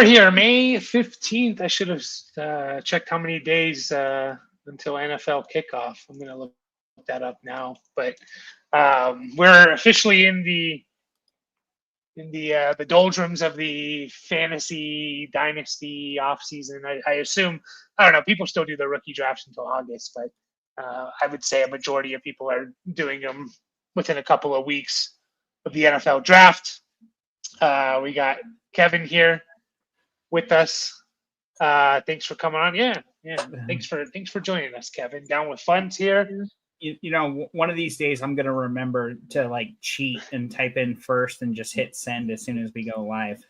we're here, May 15th. I should have checked how many days until NFL kickoff. I'm going to look that up now. But we're officially in the doldrums of the fantasy dynasty off season. I assume, I don't know, people still do the rookie drafts until August, but I would say a majority of people are doing them within a couple of weeks of the NFL draft. We got Kevin here with us. Thanks for coming on. Yeah. Thanks for joining us, Kevin. Down with Funds here. You know, one of these days I'm gonna remember to like cheat and type in first and just hit send as soon as we go live.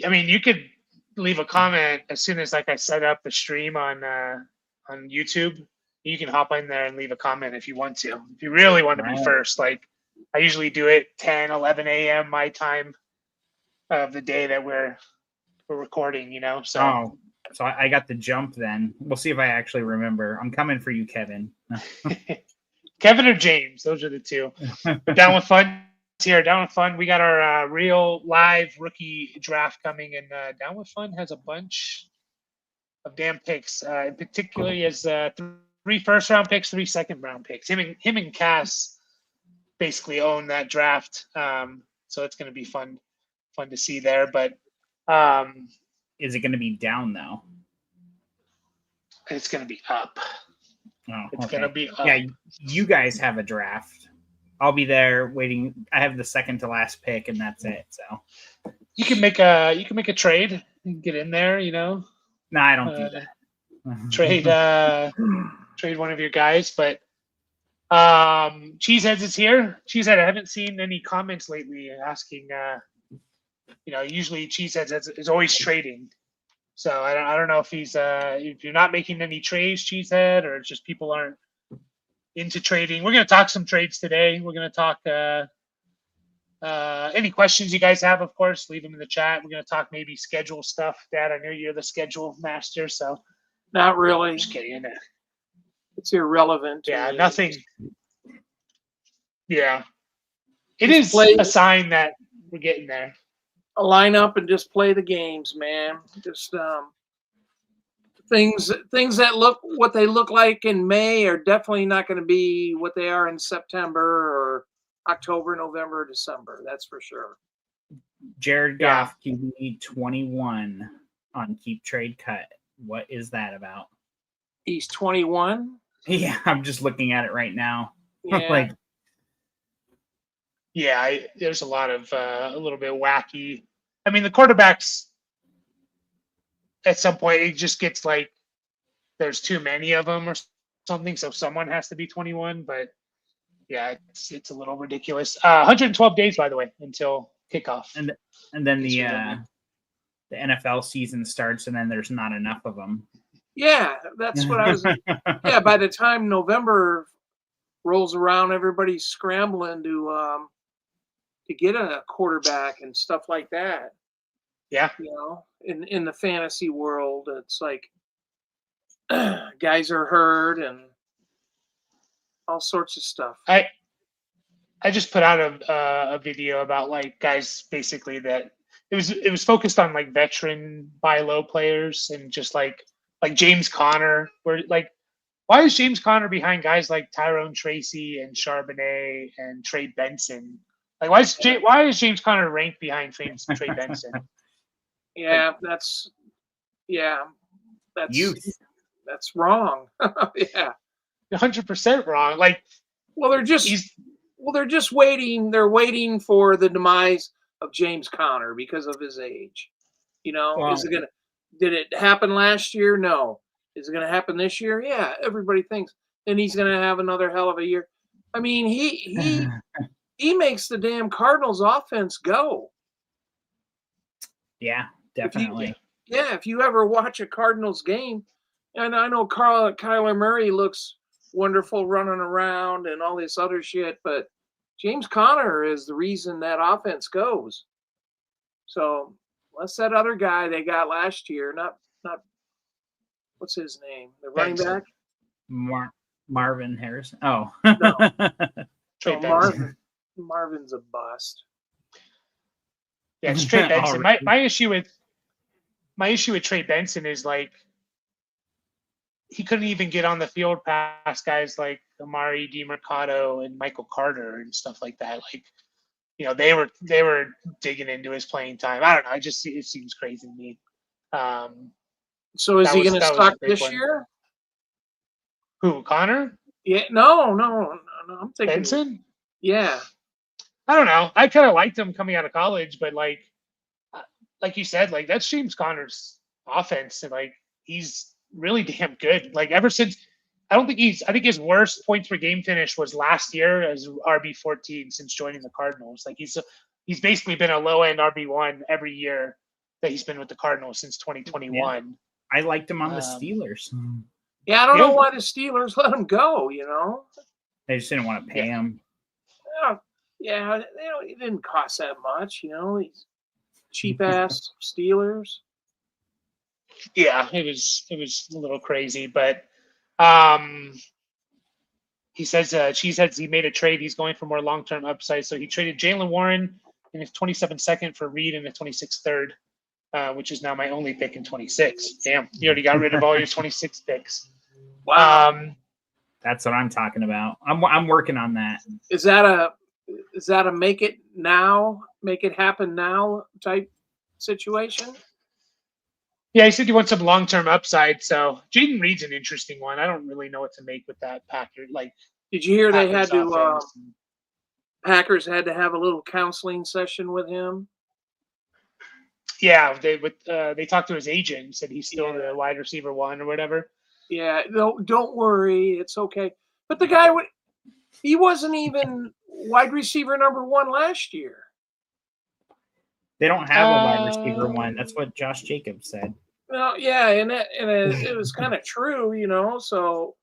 I mean, you could leave a comment as soon as like I set up the stream on YouTube. You can hop in there and leave a comment if you want to. If you really want to be first, like I usually do it 10, 11 a.m. my time of the day that we're recording, you know. So I got the jump then. We'll see if I actually remember. I'm coming for you, Kevin. Kevin or James, those are the two. Down with Fun here. Down with Fun. We got our real live rookie draft coming, and Down with Fun has a bunch of damn picks. In particular, he has 3 first-round picks, 3 second-round picks. Him and Cass basically own that draft, so it's going to be fun to see there. But is it going to be down though? It's going to be up. Oh, it's going to be up. Yeah, you guys have a draft. I'll be there waiting. I have the second to last pick, and that's it. So you can make a trade and get in there. You know. No, I don't do that. Trade one of your guys, but Cheeseheads is here. Cheesehead, I haven't seen any comments lately asking. Usually Cheeseheads is always trading, so I don't know if he's if you're not making any trades, Cheesehead, or it's just people aren't into trading. We're gonna talk some trades today. We're gonna talk any questions you guys have, of course, leave them in the chat. We're gonna talk maybe schedule stuff. Dad, I know you're the schedule master, so not really. Just kidding. It's irrelevant. Yeah, nothing. Yeah, it is a sign that we're getting there. Line up and just play the games, man. Just things that look what they look like in May are definitely not going to be what they are in September or October, November, December. That's for sure. Jared Goff, QB 21 on Keep Trade Cut. What is that about? He's 21. Yeah, I'm just looking at it right now. Yeah. There's a lot of a little bit wacky. I mean, the quarterbacks at some point it just gets like there's too many of them or something, so someone has to be 21. But yeah, it's a little ridiculous. 112 days, by the way, until kickoff, and then the NFL season starts, and then there's not enough of them. Yeah, that's what I was. Yeah, by the time November rolls around, everybody's scrambling to get a quarterback and stuff like that. Yeah, in the fantasy world, it's like guys are hurt and all sorts of stuff. I just put out a video about like guys basically that it was focused on like veteran buy low players and just like James Conner, where like why is James Conner behind guys like Tyrone Tracy and Charbonnet and Trey Benson? Like why is James Conner ranked behind Trey Benson? Yeah, that's youth. That's wrong. Yeah, 100% wrong. Like, they're just waiting. They're waiting for the demise of James Conner because of his age. Wow. Did it happen last year? No. Is it going to happen this year? Yeah. Everybody thinks. Then he's going to have another hell of a year. I mean, he makes the damn Cardinals offense go. Yeah, definitely. If you ever watch a Cardinals game, and I know Kyler Murray looks wonderful running around and all this other shit, but James Conner is the reason that offense goes. So unless that other guy they got last year, not what's his name? The running back? Marvin Harrison. Oh. No. Marvin's a bust. Yeah, it's Trey Benson. My Already. my issue with Trey Benson is like he couldn't even get on the field past guys like Amari DiMercato and Michael Carter and stuff like that. Like, they were digging into his playing time. I don't know. It seems crazy to me. So is he going to that was start a big this one. year? Who, Connor? Yeah, no. I'm thinking Benson? Yeah. I don't know. I kind of liked him coming out of college, but like you said, like that's James Conner's offense, and like he's really damn good. Like ever since, I think his worst points per game finish was last year as RB14 since joining the Cardinals. Like he's basically been a low end RB1 every year that he's been with the Cardinals since 2021. Yeah. I liked him on the Steelers. Yeah, I don't know why the Steelers let him go. They just didn't want to pay him. Yeah, it didn't cost that much. These cheap ass Steelers. Yeah, it was a little crazy, but he says Cheeseheads he made a trade. He's going for more long term upside, so he traded Jalen Warren in his 27 second for Reed in the 26 third, which is now my only pick in 26. Damn, you already got rid of all your 26 picks. Wow, that's what I'm talking about. I'm working on that. Is that a make it happen now type situation? Yeah, he said he wants some long-term upside. So Jaden Reed's an interesting one. I don't really know what to make with that Packer. Like, did you hear they Packers had to? offense. Packers had to have a little counseling session with him. Yeah, they talked to his agent. Said he's still the wide receiver 1 or whatever. Yeah, no, don't worry, it's okay. But the guy he wasn't even wide receiver number 1 last year. They don't have a wide receiver 1. That's what Josh Jacobs said. Well, yeah, and it was kind of true, So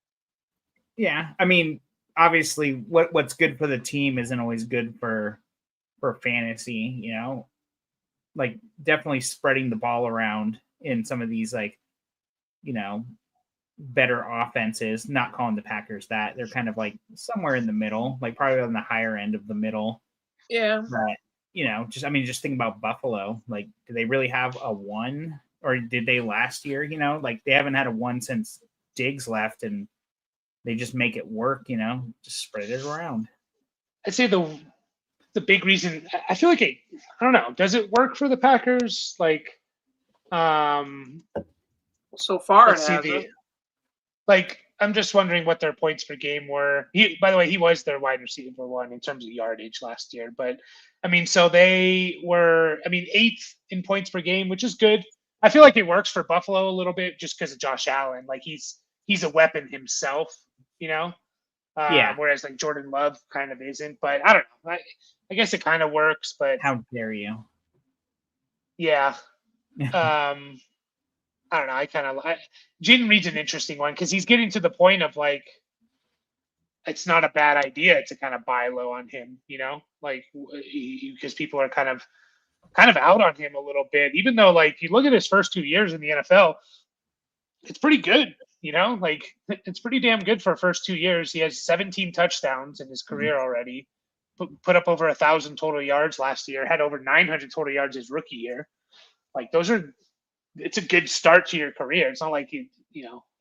yeah, I mean, obviously, what's good for the team isn't always good for fantasy. Like definitely spreading the ball around in some of these better offenses. Not calling the Packers that. They're kind of like somewhere in the middle, like probably on the higher end of the middle. Yeah, but just think about Buffalo. Like, do they really have a 1, or did they last year? Like they haven't had a 1 since Diggs left, and they just make it work. Just spread it around. I'd say the big reason I feel like I don't know. Does it work for the Packers? Like, so far it hasn't. Like, I'm just wondering what their points per game were. By the way, he was their wide receiver 1 in terms of yardage last year. But I mean, so they were, 8th in points per game, which is good. I feel like it works for Buffalo a little bit just because of Josh Allen. Like he's a weapon himself, whereas like Jordan Love kind of isn't. But I don't know. I guess it kind of works. But how dare you? Yeah. I don't know. Jaden Reed's an interesting one because he's getting to the point of like, it's not a bad idea to kind of buy low on him, like because people are kind of out on him a little bit, even though like you look at his first 2 years in the NFL, it's pretty good, like it's pretty damn good for first 2 years. He has 17 touchdowns in his career already, put up over 1,000 total yards last year, had over 900 total yards his rookie year. Like it's a good start to your career. It's not like he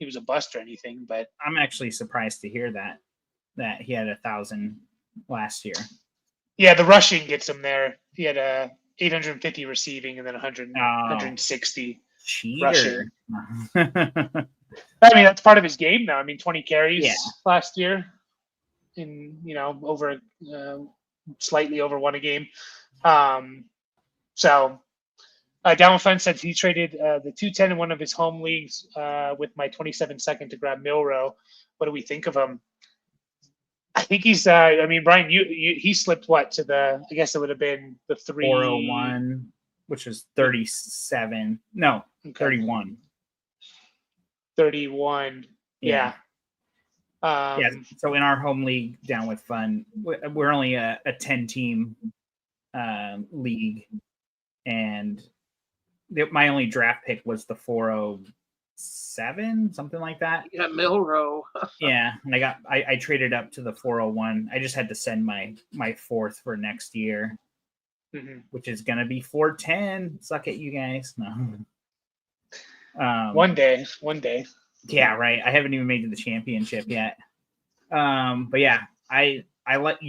was a bust or anything, but I'm actually surprised to hear that he had 1,000 last year. Yeah, the rushing gets him there. He had 850 receiving and then 160 cheater. Rushing. I mean, that's part of his game now. I mean, 20 carries last year in, over slightly over 1 a game. So Down Fence said he traded the 210 in one of his home leagues with my 27 second to grab Milrow. What do we think of him? I think he's. Brian, he slipped to the? I guess it would have been the 401, which is 37. No, okay. 31. 31. Yeah. So in our home league, Down with Fun, we're only a 10-team league, and my only draft pick was the 407, something like that. Yeah, Milrow. Yeah, and I traded up to the 401. I just had to send my 4th for next year. which is going to be 410. Suck it, you guys. No. One day. Yeah, right. I haven't even made it to the championship yet. But yeah, you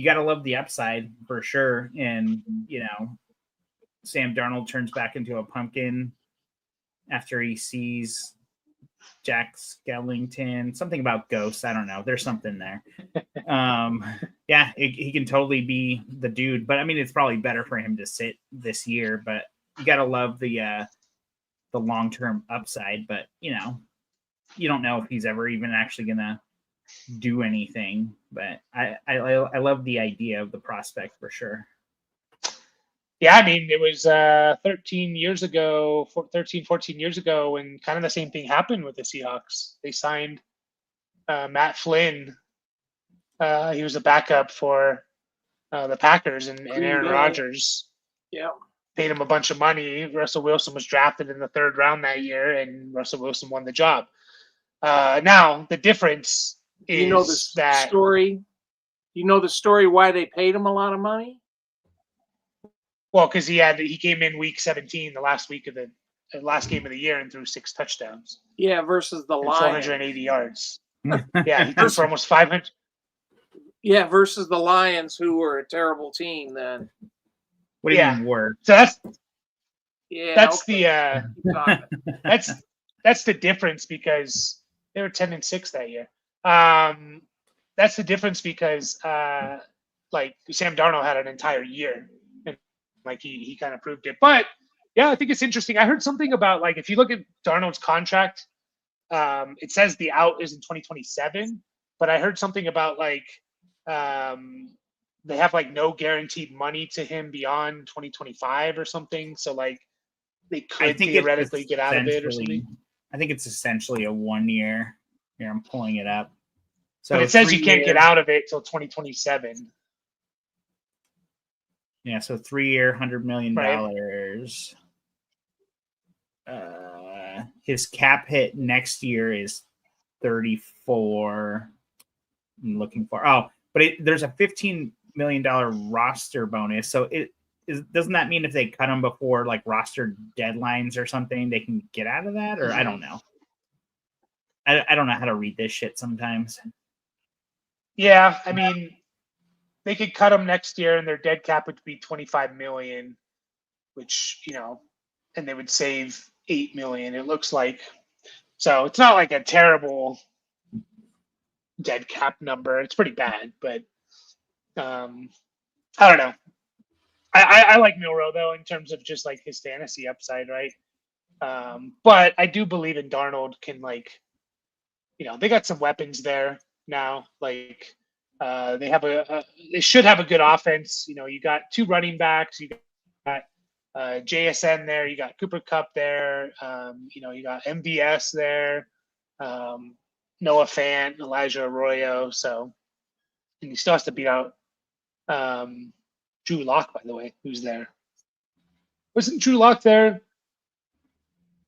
got to love the upside for sure. And, Sam Darnold turns back into a pumpkin after he sees Jack Skellington, something about ghosts. I don't know. There's something there. Yeah, he can totally be the dude, but I mean, it's probably better for him to sit this year, but you got to love the long-term upside, but you don't know if he's ever even actually going to do anything, but I love the idea of the prospect for sure. Yeah, I mean, it was 14 years ago when kind of the same thing happened with the Seahawks. They signed Matt Flynn. He was a backup for the Packers and Aaron Rodgers. Yeah. Paid him a bunch of money. Russell Wilson was drafted in the 3rd round that year, and Russell Wilson won the job. Now, the difference is that... story? You know the story why they paid him a lot of money? Well, because he came in week 17, the last game of the year, and threw 6 touchdowns. Yeah, versus the Lions. 480 yards. Yeah, he threw for almost 500. Yeah, versus the Lions, who were a terrible team then. What do you mean were? So that's okay. that's the difference, because they were 10-6 that year. That's the difference because like Sam Darnold had an entire year. Like he kind of proved it. But yeah, I think it's interesting. I heard something about, like, if you look at Darnold's contract, it says the out is in 2027, but I heard something about like they have like no guaranteed money to him beyond 2025 or something. So like they could theoretically get out of it or something. I think it's essentially a 1 year. Here, I'm pulling it up. So but it says you can't get out of it till 2027. Yeah, so 3-year, $100 million. Right. His cap hit next year is 34. I'm looking for there's a $15 million roster bonus. So doesn't that mean if they cut him before like roster deadlines or something, they can get out of that? Or I don't know. I don't know how to read this shit sometimes. Yeah, I mean, they could cut them next year, and their dead cap would be $25 million, which, and they would save $8 million. It looks like. So it's not like a terrible dead cap number. It's pretty bad, but I don't know. I like Milroe though in terms of just like his fantasy upside, right? But I do believe in Darnold can, like, they got some weapons there now, like. They should have a good offense. You got 2 running backs. You got JSN there. You got Cooper Kupp there. You got MVS there. Noah Fant, Elijah Arroyo. So, and he still has to beat out Drew Lock, by the way, who's there. Wasn't Drew Lock there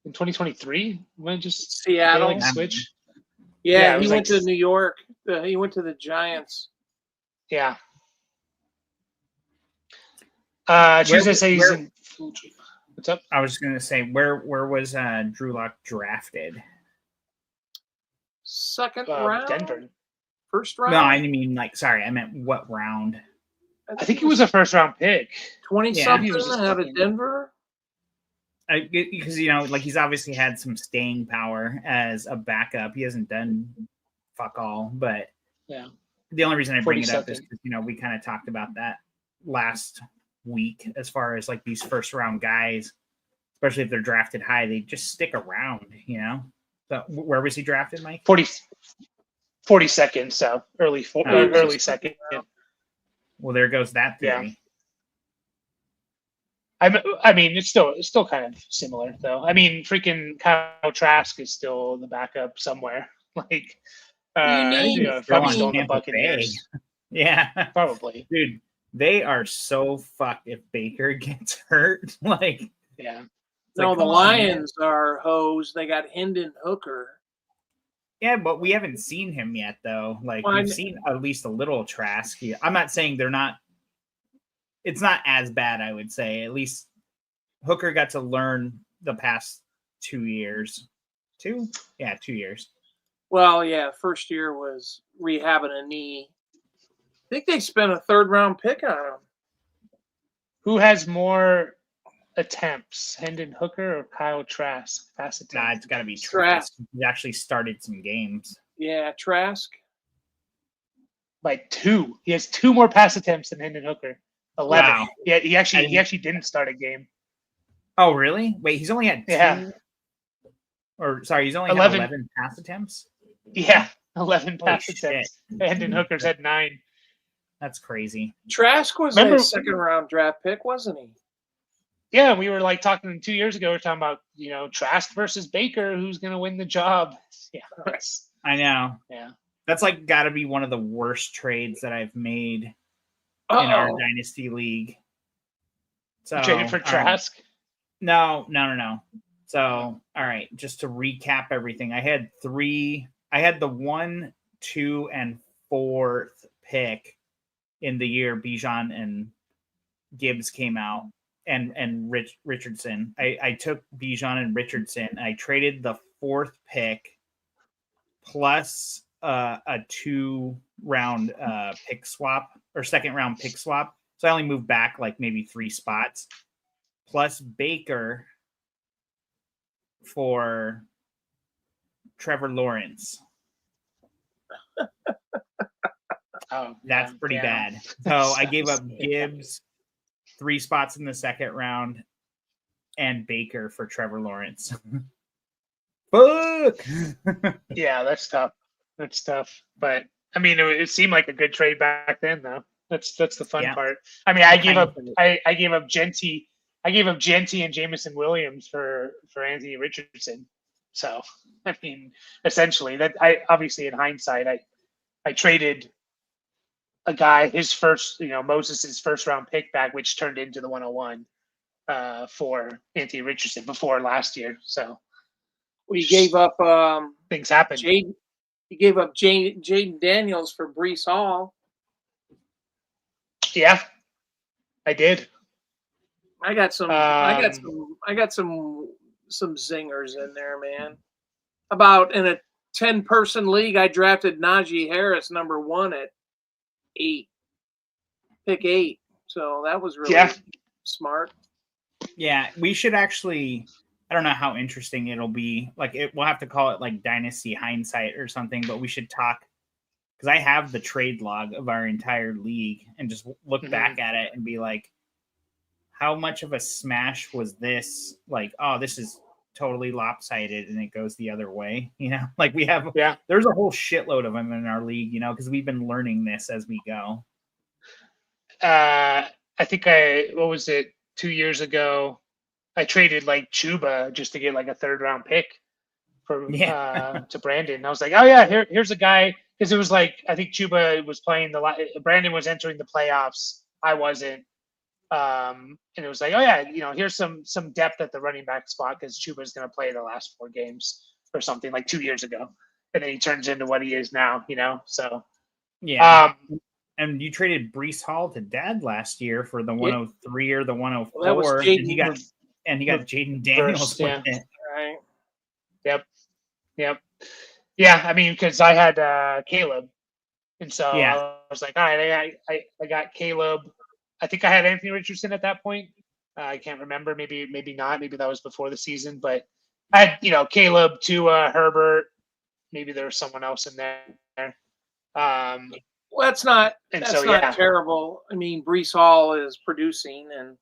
in 2023? When just Seattle switch? Yeah, he went to New York. He went to the Giants. Yeah. Tuesday says what's up? I was just gonna say, where was Drew Lock drafted? Second round? Denver. First round? No, I mean, I meant what round? I think it was a first-round pick. 20-something out of Denver? Because, he's obviously had some staying power as a backup. He hasn't done fuck all, but the only reason I bring it up is because, we kind of talked about that last week as far as like these first-round guys, especially if they're drafted high, they just stick around, So where was he drafted, Mike? 42nd, so early second. Well, there goes that theory. Yeah. I mean, it's still kind of similar, though. I mean, freaking Kyle Trask is still the backup somewhere. Like, probably still in the Buccaneers. Yeah, probably. Dude, they are so fucked if Baker gets hurt. Like, yeah. No, the Lions are hoes. They got Hendon Hooker. Yeah, but we haven't seen him yet, though. Like, we've seen at least a little Trask. I'm not saying they're not it's not as bad, I would say. At least Hooker got to learn the past 2 years. 2? Yeah, 2 years. Well, yeah, first year was rehabbing a knee. I think they spent a 3rd-round pick on him. Who has more attempts, Hendon Hooker or Kyle Trask? Pass attempts. Nah, it's got to be Trask. He actually started some games. Yeah, Trask. By 2. He has 2 more pass attempts than Hendon Hooker. 11. Wow. Yeah, he actually didn't start a game. Oh, really? Wait, he's only had 2? Yeah. Or, sorry, he's only 11. had 11 pass attempts? Yeah, 11 Holy pass attempts. Hendon Hooker's had 9. That's crazy. Trask was a 2nd-round draft pick, wasn't he? Yeah, we were like talking 2 years ago. We were talking about Trask versus Baker, who's going to win the job. Yeah, I know. Yeah, that's like got to be one of the worst trades that I've made in our Dynasty league. So you traded for Trask? No. So, all right, just to recap everything, I had the 1, 2, and 4th pick in the year Bijan and Gibbs came out, and Richardson. I took Bijan and Richardson. I traded the 4th pick plus a 2-round pick swap or 2nd-round pick swap. So I only moved back like maybe 3 spots, plus Baker for Trevor Lawrence. Oh, that's pretty bad. So I gave up Gibbs 3 spots in the 2nd round and Baker for Trevor Lawrence. Fuck. Yeah, that's tough. That's tough. But I mean, it seemed like a good trade back then, though. That's the fun part. I mean, I gave up Genty. I gave up Genty and Jamison Williams for Anthony Richardson. So I mean, essentially, that I obviously in hindsight, I traded a guy his first, Moses's 1st-round pick back, which turned into the 101 for Anthony Richardson before last year. So we gave up things happen. You gave up Jaden Daniels for Breece Hall. Yeah, I did. I got some zingers in there, man. About in a 10-person league, I drafted Najee Harris number 1 at 8, pick 8. So that was really smart. Yeah, we should actually. I don't know how interesting it'll be. Like we'll have to call it like Dynasty hindsight or something. But we should talk because I have the trade log of our entire league and just look back at it and be like, how much of a smash was this? Like, oh, this is totally lopsided and it goes the other way. Like we have, there's a whole shitload of them in our league, because we've been learning this as we go. I think what was it? 2 years ago, I traded like Chuba just to get like a 3rd-round pick for to Brandon. I was like, oh yeah, here's a guy, because it was like I think Chuba was playing Brandon was entering the playoffs. I wasn't. And it was like, oh yeah, here's some depth at the running back spot because Chuba's going to play the last 4 games or something like 2 years ago, and then he turns into what he is now. So yeah. And you traded Breece Hall to Dad last year for the 103 or the 104, well, and he got Jaden Daniels with it. Right. Yep. Yeah, I mean, because I had Caleb, and so I was like, all right, I got Caleb. I think I had Anthony Richardson at that point. I can't remember. Maybe not. Maybe that was before the season. But I had, Caleb, Tua, Herbert. Maybe there was someone else in there. Well, that's not terrible. I mean, Breece Hall is producing and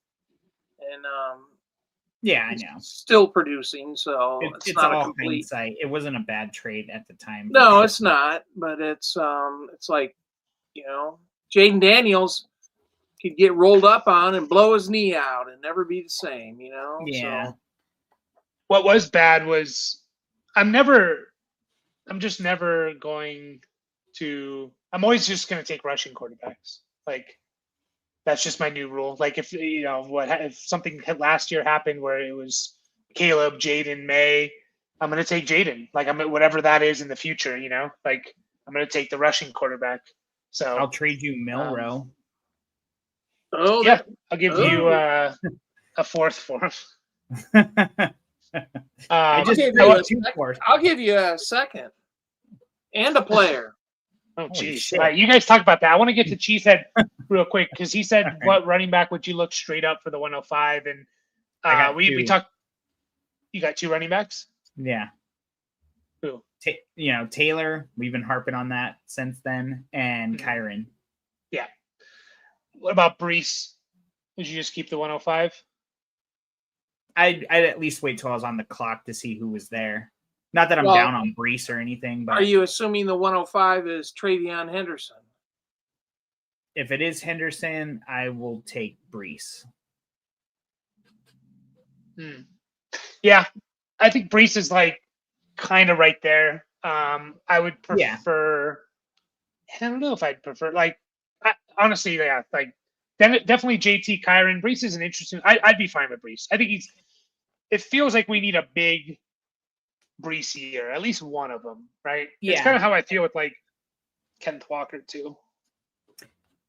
yeah, I know, still producing. So it's not all a complete hindsight. It wasn't a bad trade at the time. No, it's not. But it's like Jaden Daniels could get rolled up on and blow his knee out and never be the same. Yeah. So. What was bad was I'm just never going to. I'm always just going to take rushing quarterbacks. Like that's just my new rule. Like if if something last year happened where it was Caleb, Jaden, May, I'm going to take Jaden. Like whatever that is in the future. Like I'm going to take the rushing quarterback. So I'll trade you Milrow. Oh, Yeah, I'll give you a fourth for him. I just give threw you up a two sec- fourths. I'll give you a second and a player. Oh, Holy geez. shit. All right, you guys talk about that. I want to get to Cheesehead real quick because he said, All right. what running back would you look straight up for the 105? And I got we two. talked. You got 2 running backs? Yeah. Who? Taylor, we've been harping on that since then, and Kyron. Yeah. What about Brees? Would you just keep the 105? I'd at least wait till I was on the clock to see who was there. Not that I'm down on Brees or anything, but Are you assuming the 105 is Travion Henderson? if it is Henderson, I will take Brees. Yeah, I think Brees is like kind of right there. I would prefer. I don't know if I'd prefer. Like, honestly, yeah, like definitely JT Kyron. Brees is an interesting. I'd be fine with Brees. I think he's. It feels like we need a big Brees year, at least one of them, right? Yeah. It's kind of how I feel with like Kenneth Walker too.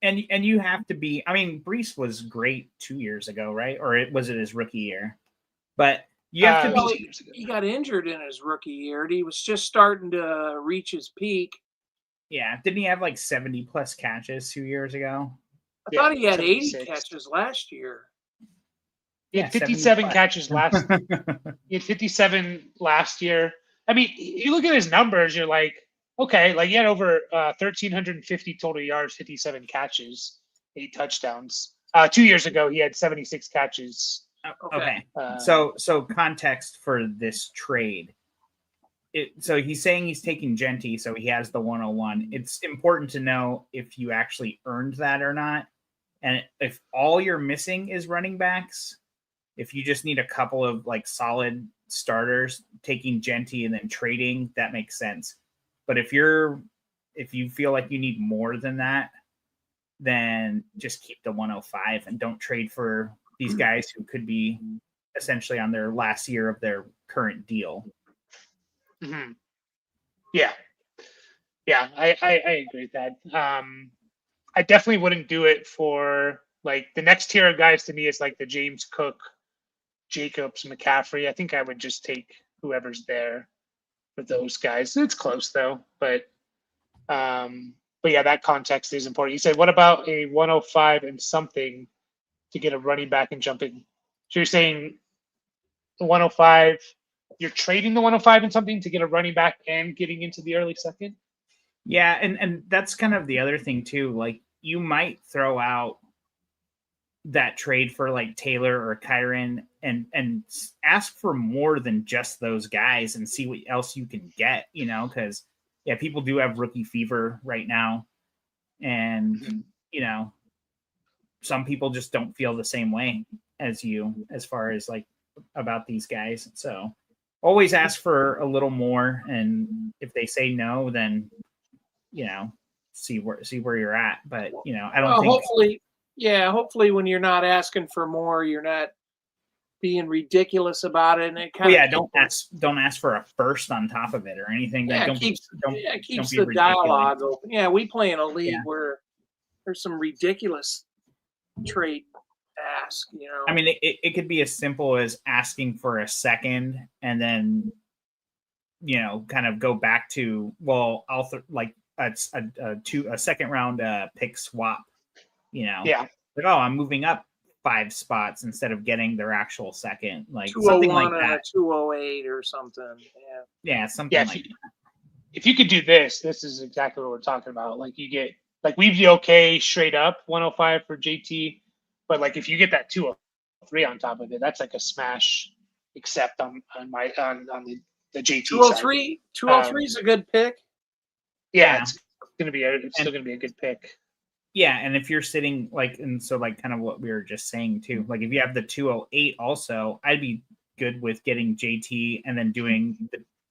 And you have to be. I mean, Brees was great 2 years ago, right? Or was it his rookie year? But you have to be. He got injured in his rookie year. He was just starting to reach his peak. Yeah, didn't he have like 70 plus catches 2 years ago? I thought he had 76. 80 catches last year. He had 57 catches last. He had 57 last year. I mean, you look at his numbers, you're like, okay, like he had over 1,350 total yards, 57 catches, 8 touchdowns. 2 years ago, he had 76 catches. Okay. So context for this trade. So he's saying he's taking Genty, so he has the 101. It's important to know if you actually earned that or not. And if all you're missing is running backs, if you just need a couple of like solid starters, taking Genty and then trading, that makes sense. But if you feel like you need more than that, then just keep the 105 and don't trade for these guys who could be essentially on their last year of their current deal. Mm-hmm. Yeah, I agree with that. I definitely wouldn't do it for like the next tier of guys. To me, is like the James Cook, Jacobs, McCaffrey. I think I would just take whoever's there for those guys. It's close though, but yeah, that context is important. You said, what about a 105 and something to get a running back and jumping? So you're saying the 105, you're trading the 105 and something to get a running back and getting into the early second? Yeah, and that's kind of the other thing too. Like you might throw out that trade for like Taylor or Kyron and ask for more than just those guys and see what else you can get, because yeah, people do have rookie fever right now. And, some people just don't feel the same way as you, as far as like about these guys. So always ask for a little more. And if they say no, then, see where you're at. But, I don't think hopefully when you're not asking for more, you're not being ridiculous about it. And it don't ask for a first on top of it or anything. Yeah, don't keeps don't the ridiculous. dialogue open. Yeah, we play in a league where there's some ridiculous trade ask. I mean, it could be as simple as asking for a second and then, kind of go back to, well, I'll like a second round pick swap. Yeah. Like, oh, I'm moving up 5 spots instead of getting their actual second, like something like that. 208 or something. Yeah, something like that. If you could do this is exactly what we're talking about. Like you get, like we'd be okay straight up 105 for JT, but like if you get that 203 on top of it, that's like a smash. Except on the JT 203, 203 is a good pick. Yeah, it's still gonna be a good pick. Yeah, and if you're sitting like, and so like kind of what we were just saying too, like if you have the 208 also, I'd be good with getting JT and then doing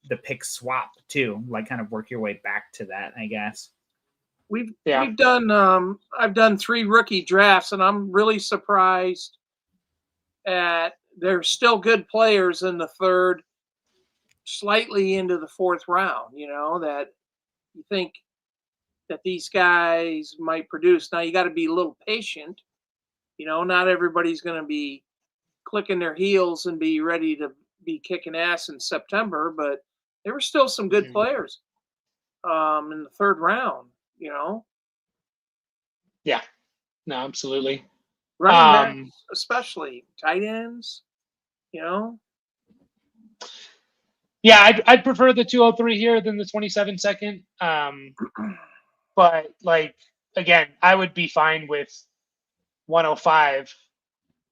the pick swap too, like kind of work your way back to that, I guess. We've done I've done 3 rookie drafts and I'm really surprised at there's still good players in the 3rd, slightly into the 4th round, that you think that these guys might produce. Now you got to be a little patient, Not everybody's going to be clicking their heels and be ready to be kicking ass in September, but there were still some good players in the third round, Yeah, no, absolutely. Running backs, especially tight ends, Yeah, I'd prefer the 203 here than the 27 second. But like again, I would be fine with 105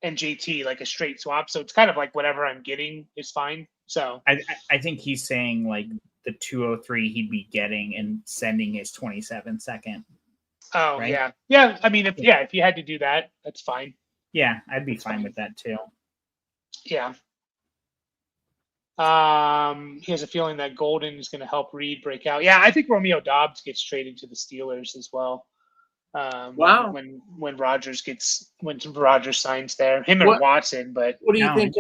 and JT like a straight swap. So it's kind of like whatever I'm getting is fine. So I think he's saying like the 203 he'd be getting and sending his 27 second. Oh right? yeah. I mean, if you had to do that, that's fine. Yeah, I'd be fine with that too. Yeah. He has a feeling that Golden is going to help Reed break out. Yeah, I think Romeo Doubs gets traded to the Steelers as well. Wow. When Rodgers signs there, him and Watson. But what do you think?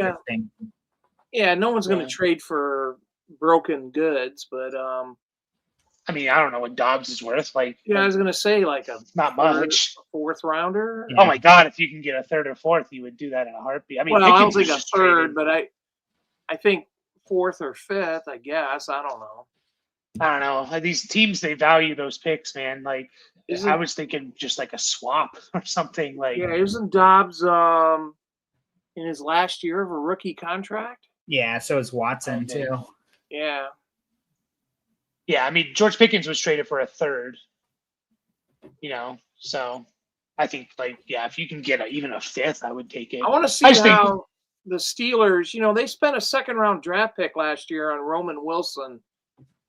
Yeah, no one's going to trade for broken goods, but I mean, I don't know what Dobbs is worth. Like, I was going to say like not much. Fourth rounder. Yeah. Oh my God! If you can get a third or fourth, you would do that in a heartbeat. I mean, well, I don't think a third, but I think fourth or fifth. I guess I don't know. Like, these teams, they value those picks, man. Like, I was thinking just like a swap or something. Like, yeah, isn't Dobbs in his last year of a rookie contract? Yeah, so is Watson too. Yeah. Yeah, I mean, George Pickens was traded for a third. So I think if you can get even a fifth, I would take it. I want to see how the Steelers, they spent a second round draft pick last year on Roman Wilson,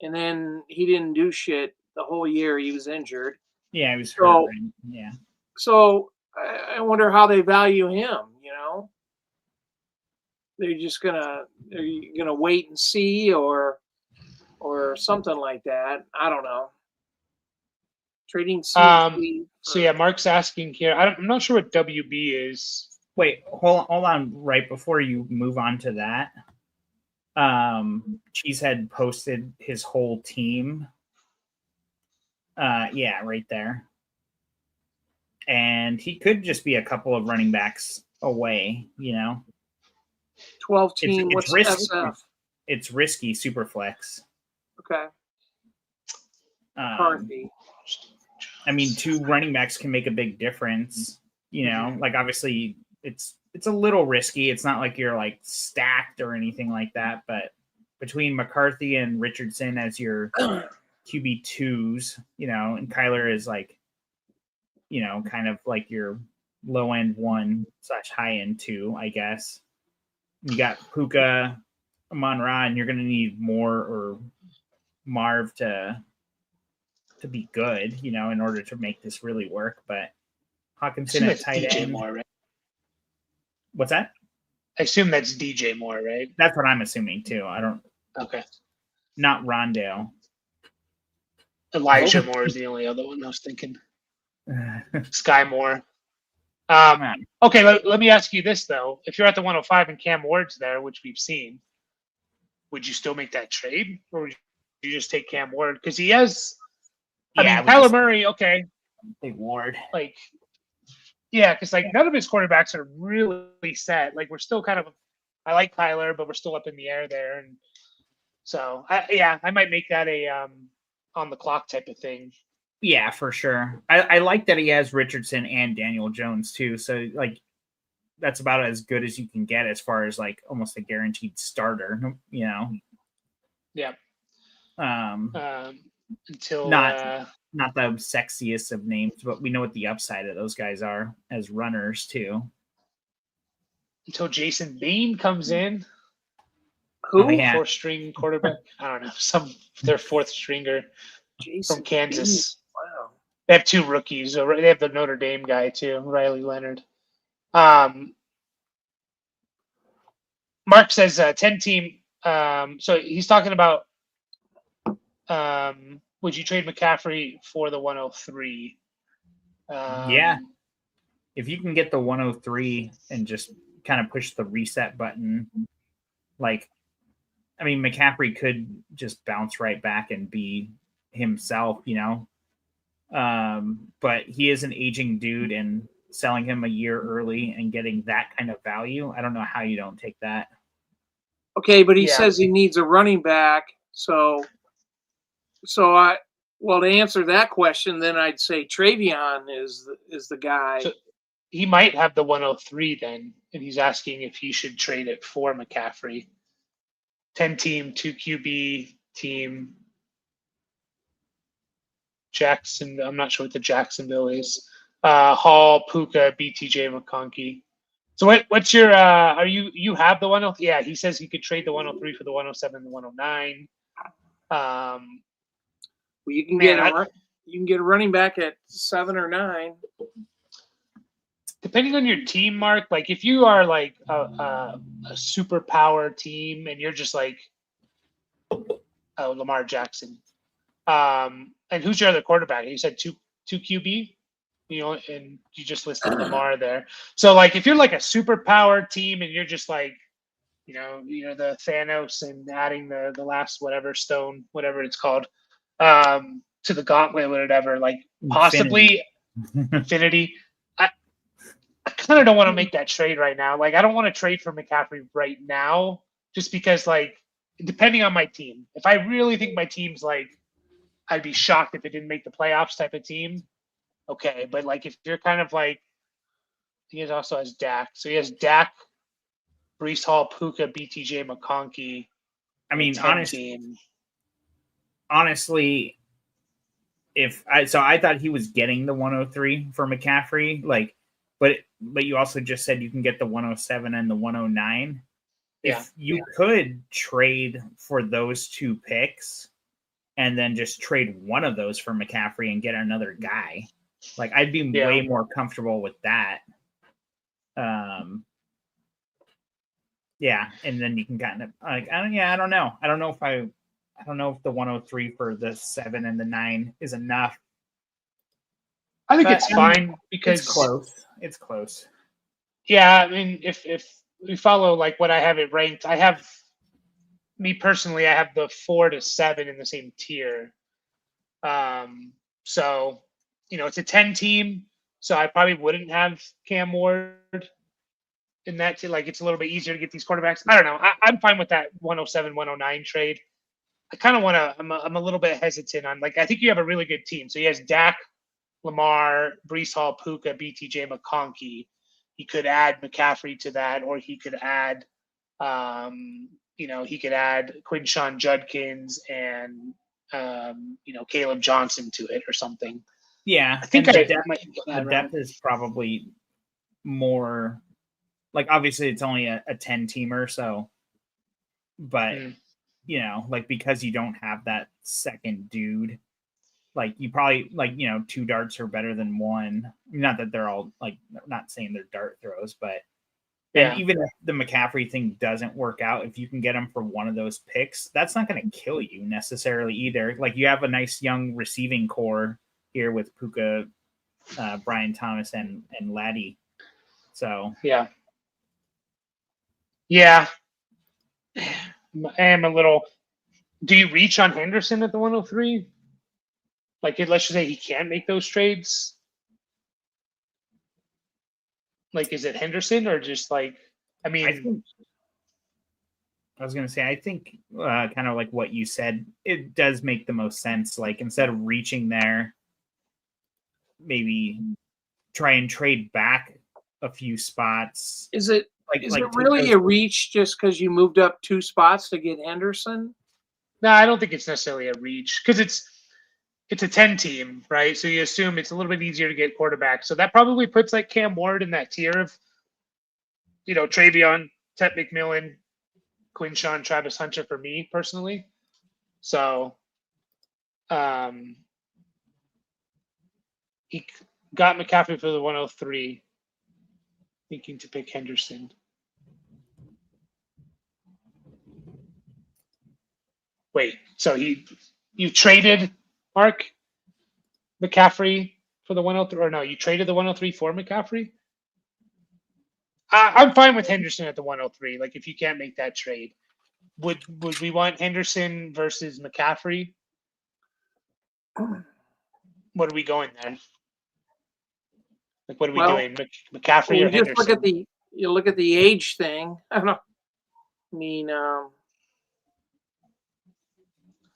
and then he didn't do shit the whole year. He was injured. Yeah, he was hurt. Yeah. So I wonder how they value him. They're just gonna wait and see, or something like that. I don't know. Trading. So yeah, Mark's asking here. I'm not sure what WB is. Wait, hold on. Right before you move on to that, Cheesehead posted his whole team. Yeah, right there. And he could just be a couple of running backs away, 12 team. What's risky. SF? It's risky, super flex. Okay. McCarthy. I mean, 2 running backs can make a big difference. Like obviously it's a little risky. It's not like you're like stacked or anything like that, but between McCarthy and Richardson as your QB2s, and Kyler is like, kind of like your low end 1/high end 2, I guess. You got Puka, Amon-Ra, and you're going to need Moore or Marv to be good, in order to make this really work. But Hawkinson at tight DJ end. Moore, right? What's that? I assume that's DJ Moore, right? That's what I'm assuming too. I don't. Okay. Not Rondale. Elijah Moore is the only other one I was thinking. Sky Moore. Okay, let me ask you this though: if you're at the 105 and Cam Ward's there, which we've seen, would you still make that trade, or would you just take Cam Ward because he has? I mean, Kyler Murray. Okay, take Ward. Because none of his quarterbacks are really set. Like we're still kind of. I like Kyler, but we're still up in the air there, and so I might make that a on the clock type of thing. Yeah, for sure. I like that he has Richardson and Daniel Jones too. So that's about as good as you can get as far as almost a guaranteed starter, Yeah. Until not the sexiest of names, but we know what the upside of those guys are as runners too. Until Jason Bean comes in. Who? 4th-string quarterback? I don't know. Their 4th stringer Jason from Kansas. Bean. Wow. They have 2 rookies. They have the Notre Dame guy too, Riley Leonard. Mark says 10 team. So he's talking about would you trade McCaffrey for the 103? Yeah. If you can get the 103 and just kind of push the reset button, McCaffrey could just bounce right back and be himself, but he is an aging dude, and selling him a year early and getting that kind of value. I don't know how you don't take that. Okay, but he Yeah. says he needs a running back. So to answer that question, then I'd say Travion is the guy. So he might have the 103 then, and he's asking if he should trade it for McCaffrey. 10-team, 2 QB team. Jackson, I'm not sure what the Jacksonville is. Hall, Puka, BTJ, McConkey. So what's your are you have the 103? Yeah, he says he could trade the 103 for the 107 and the 109. Well, you can get a running back at 7 or 9. Depending on your team, Mark, like if you are like a superpower team and you're just like Lamar Jackson. And who's your other quarterback? You said two QB, and you just listed Lamar there. So like if you're like a superpower team and you're just like, the Thanos and adding the last whatever stone, whatever it's called, to the gauntlet, whatever, like possibly Infinity. I kind of don't want to make that trade right now. Like I don't want to trade for McCaffrey right now, just because like depending on my team, if I really think my team's like, I'd be shocked if it didn't make the playoffs type of team. Okay, but like if you're kind of like, he also has Dak. So he has Dak, Brees Hall, Puka, BTJ, McConkey. I mean, honestly, I thought he was getting the 103 for McCaffrey, like, but you also just said you can get the 107 and the 109. Yeah. If you could trade for those 2 picks and then just trade one of those for McCaffrey and get another guy, like I'd be way more comfortable with that. Yeah, and then you can kind of like I don't know. I don't know if the 103 for the 7 and the 9 is enough. I think it's fine because It's close. Yeah, I mean, if we follow like what I have it ranked, I have I have the 4 to 7 in the same tier. So it's a 10 team, so I probably wouldn't have Cam Ward in that team. Like it's a little bit easier to get these quarterbacks. I don't know. I'm fine with that 107, 109 trade. I kind of want to. I'm a little bit hesitant on like I think you have a really good team. So he has Dak, Lamar, Brees Hall, Puka, BTJ, McConkey. He could add McCaffrey to that, or he could add, he could add Quinshawn Judkins and Caleb Johnson to it or something. Yeah, I think the depth is probably more. Like obviously it's only a 10-teamer, so, but like because you don't have that second dude, like you probably like 2 darts are better than 1. Not that they're all like, not saying they're dart throws, but and even if the McCaffrey thing doesn't work out, if you can get him for one of those picks, that's not going to kill you necessarily either. Like you have a nice young receiving core here with Puka, Brian Thomas, and Laddie. So yeah. I am a little. Do you reach on Henderson at the 103? Like, let's just say he can't make those trades. Like, is it Henderson or just like? I mean, I was going to say, I think kind of like what you said, it does make the most sense. Like instead of reaching there, maybe try and trade back a few spots. Is it really a reach just because you moved up 2 spots to get Henderson? No, I don't think it's necessarily a reach because it's a 10 team, right? So you assume it's a little bit easier to get quarterbacks. So that probably puts like Cam Ward in that tier of, Travion, Tet McMillan, Quinshawn, Travis Hunter for me personally. So he got McCaffrey for the 103, thinking to pick Henderson. Wait, so you traded Mark McCaffrey for the 103, or no, you traded the 103 for McCaffrey? I'm fine with Henderson at the 103. Like if you can't make that trade, would we want Henderson versus McCaffrey? What are we going there? Like, what are we Well, doing? McCaffrey Well, or you just Henderson? look at the age thing. I don't know. I mean,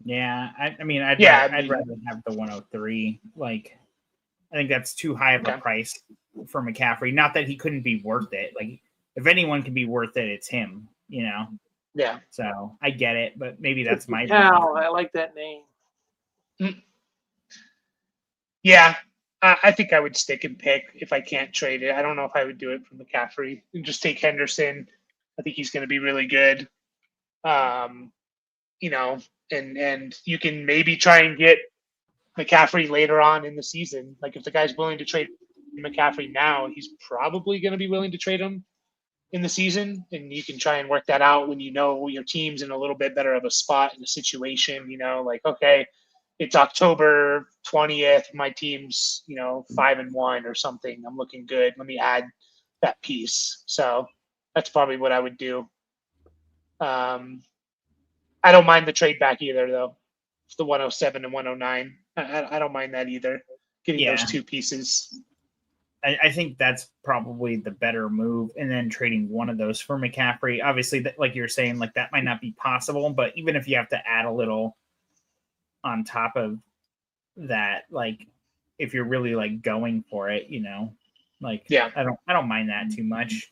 Yeah, I mean, I'd Yeah, I'd rather have the 103. Like, I think that's too high of a Okay. price for McCaffrey. Not that he couldn't be worth it. Like, if anyone can be worth it, it's him. You know. yeah. So I get it, but maybe that's my Cal. I like that name. Yeah, I think I would stick and pick if I can't trade it. I don't know if I would do it for McCaffrey and just take Henderson. I think he's going to be really good. You know, and you can maybe try and get McCaffrey later on in the season. Like, if the guy's willing to trade McCaffrey now, he's probably going to be willing to trade him in the season, and you can try and work that out when you know your team's in a little bit better of a spot in the situation. You know, like, okay, it's October 20th, my team's 5-1 or something. I'm looking good. Let me add that piece. So that's probably what I would do. I don't mind the trade back either, though. It's the 107 and 109. I don't mind that either. Getting those two pieces. I think that's probably the better move, and then trading one of those for McCaffrey. Obviously, that, like you're saying, like that might not be possible, but even if you have to add a little on top of that, like if you're really like going for it, like I don't mind that too much.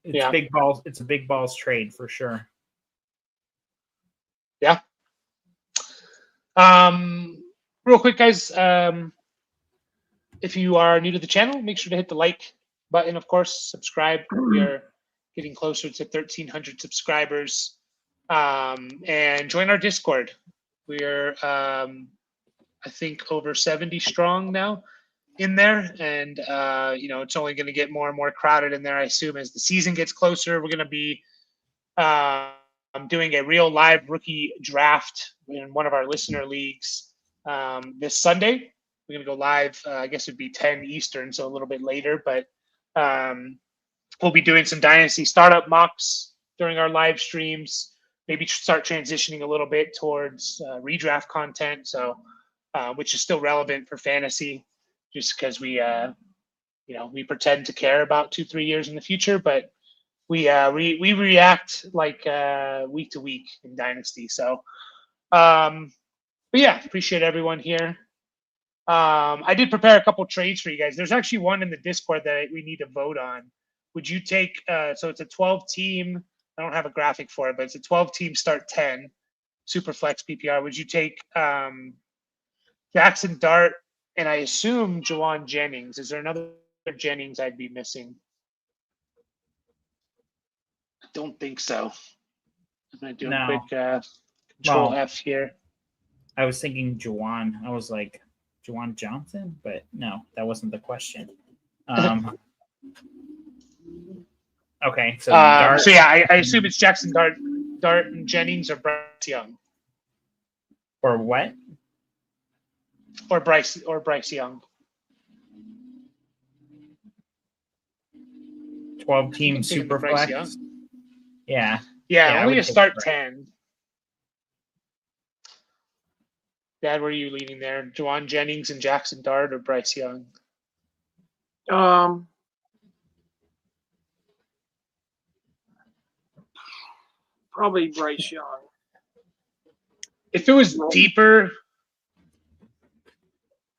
It's big balls. It's a big balls trade for sure. Yeah. Real quick, guys. If you are new to the channel, make sure to hit the like button, of course, subscribe. We are getting closer to 1,300 subscribers. And join our Discord. We're, I think, over 70 strong now in there. And, it's only going to get more and more crowded in there, I assume, as the season gets closer. We're going to be doing a real live rookie draft in one of our listener leagues this Sunday. We're going to go live, I guess it'd be 10 Eastern, so a little bit later, but we'll be doing some Dynasty startup mocks during our live streams, maybe start transitioning a little bit towards redraft content, so which is still relevant for fantasy, just because we pretend to care about 2-3 years in the future, but we react like week to week in Dynasty. So, but yeah, appreciate everyone here. I did prepare a couple trades for you guys. There's actually one in the Discord that we need to vote on. Would you take, so it's a 12 team, I don't have a graphic for it, but it's a 12 team start 10, super flex PPR. Would you take Jackson Dart, and I assume Juwan Jennings? Is there another Jennings I'd be missing? I don't think so. I'm going to do a quick Control F here. I was thinking Juwan. I was like, Juwan Johnson, but no, that wasn't the question. Okay, so Dart. So yeah, I assume it's Jackson Dart and Jennings, or Bryce Young, or what? Or Bryce Young. 12 team super flex. Young. Yeah, only a start 10. Dad, where are you leaning there? Juwan Jennings and Jackson Dart, or Bryce Young? Probably Bryce Young. If it was deeper,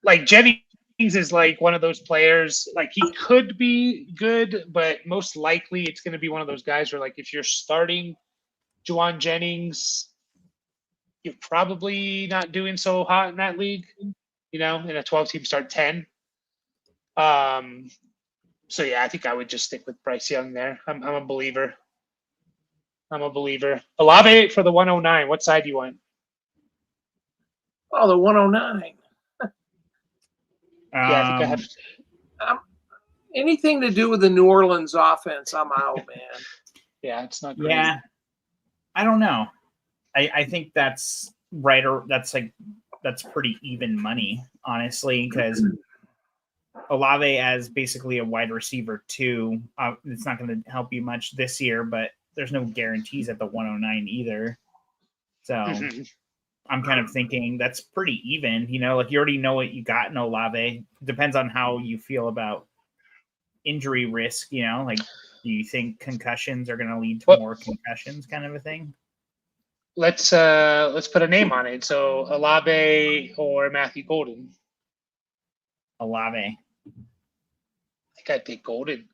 like Jennings is like one of those players, like he could be good, but most likely it's going to be one of those guys where, like, if you're starting Juwan Jennings, you're probably not doing so hot in that league, in a 12-team start 10. So yeah, I think I would just stick with Bryce Young there. I'm a believer. Olave for the 109. What side do you want? Oh, the 109. Yeah, I think I have. Anything to do with the New Orleans offense, I'm out, man. Yeah, it's not great. Yeah, I don't know. I think that's right, or that's pretty even money, honestly, because Olave as basically a wide receiver too. It's not going to help you much this year, but there's no guarantees at the 109 either. So I'm kind of thinking that's pretty even. You know, like you already know what you got in Olave. Depends on how you feel about injury risk. You know, like do you think concussions are going to lead to more concussions, kind of a thing? Let's put a name on it. So Olave or Matthew Golden. Olave. I think I'd take Golden.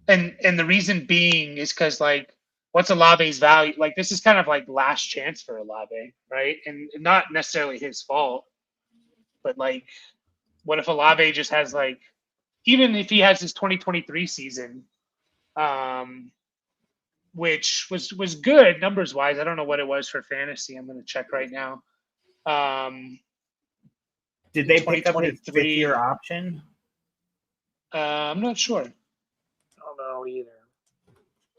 And the reason being is because like, what's Olave's value? Like this is kind of like last chance for Olave, right? And not necessarily his fault, but like, what if Olave just has like, even if he has his 2023 season, which was good numbers wise. I don't know what it was for fantasy. I'm going to check right now. Did they pick up his 5th-year option? I'm not sure. I don't know either.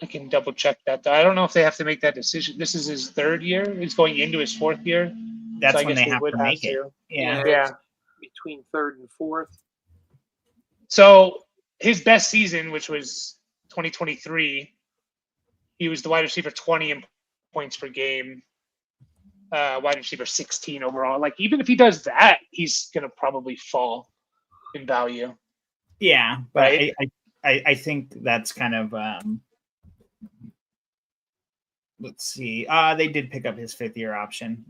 I can double check that. Though. I don't know if they have to make that decision. This is his 3rd year. He's going into his 4th year. That's so when they have to make it. Yeah. Between 3rd and 4th. So his best season, which was 2023, he was the wide receiver 20 in points per game, wide receiver 16 overall. Like even if he does that, he's gonna probably fall in value. Yeah, but right? I think that's kind of let's see. They did pick up his 5th-year option.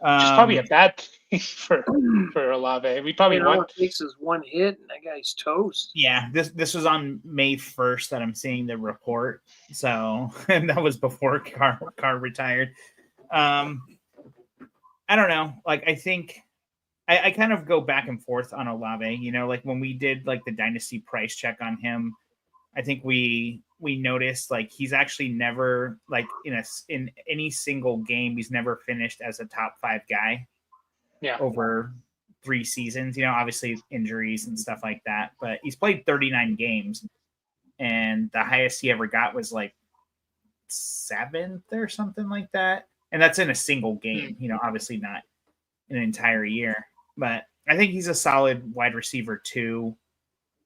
Which is probably a bad thing for Olave. We probably all it takes is one hit and that guy's toast. Yeah, this was on May 1st that I'm seeing the report. So and that was before Carr retired. I don't know. Like I think I kind of go back and forth on Olave. You know, like when we did like the Dynasty price check on him, I think we noticed like he's actually never like in any single game he's never finished as a top 5 guy. Yeah. Over 3 seasons, you know, obviously injuries and stuff like that, but he's played 39 games and the highest he ever got was like 7th or something like that. And that's in a single game, you know, obviously not an entire year, but I think he's a solid wide receiver too,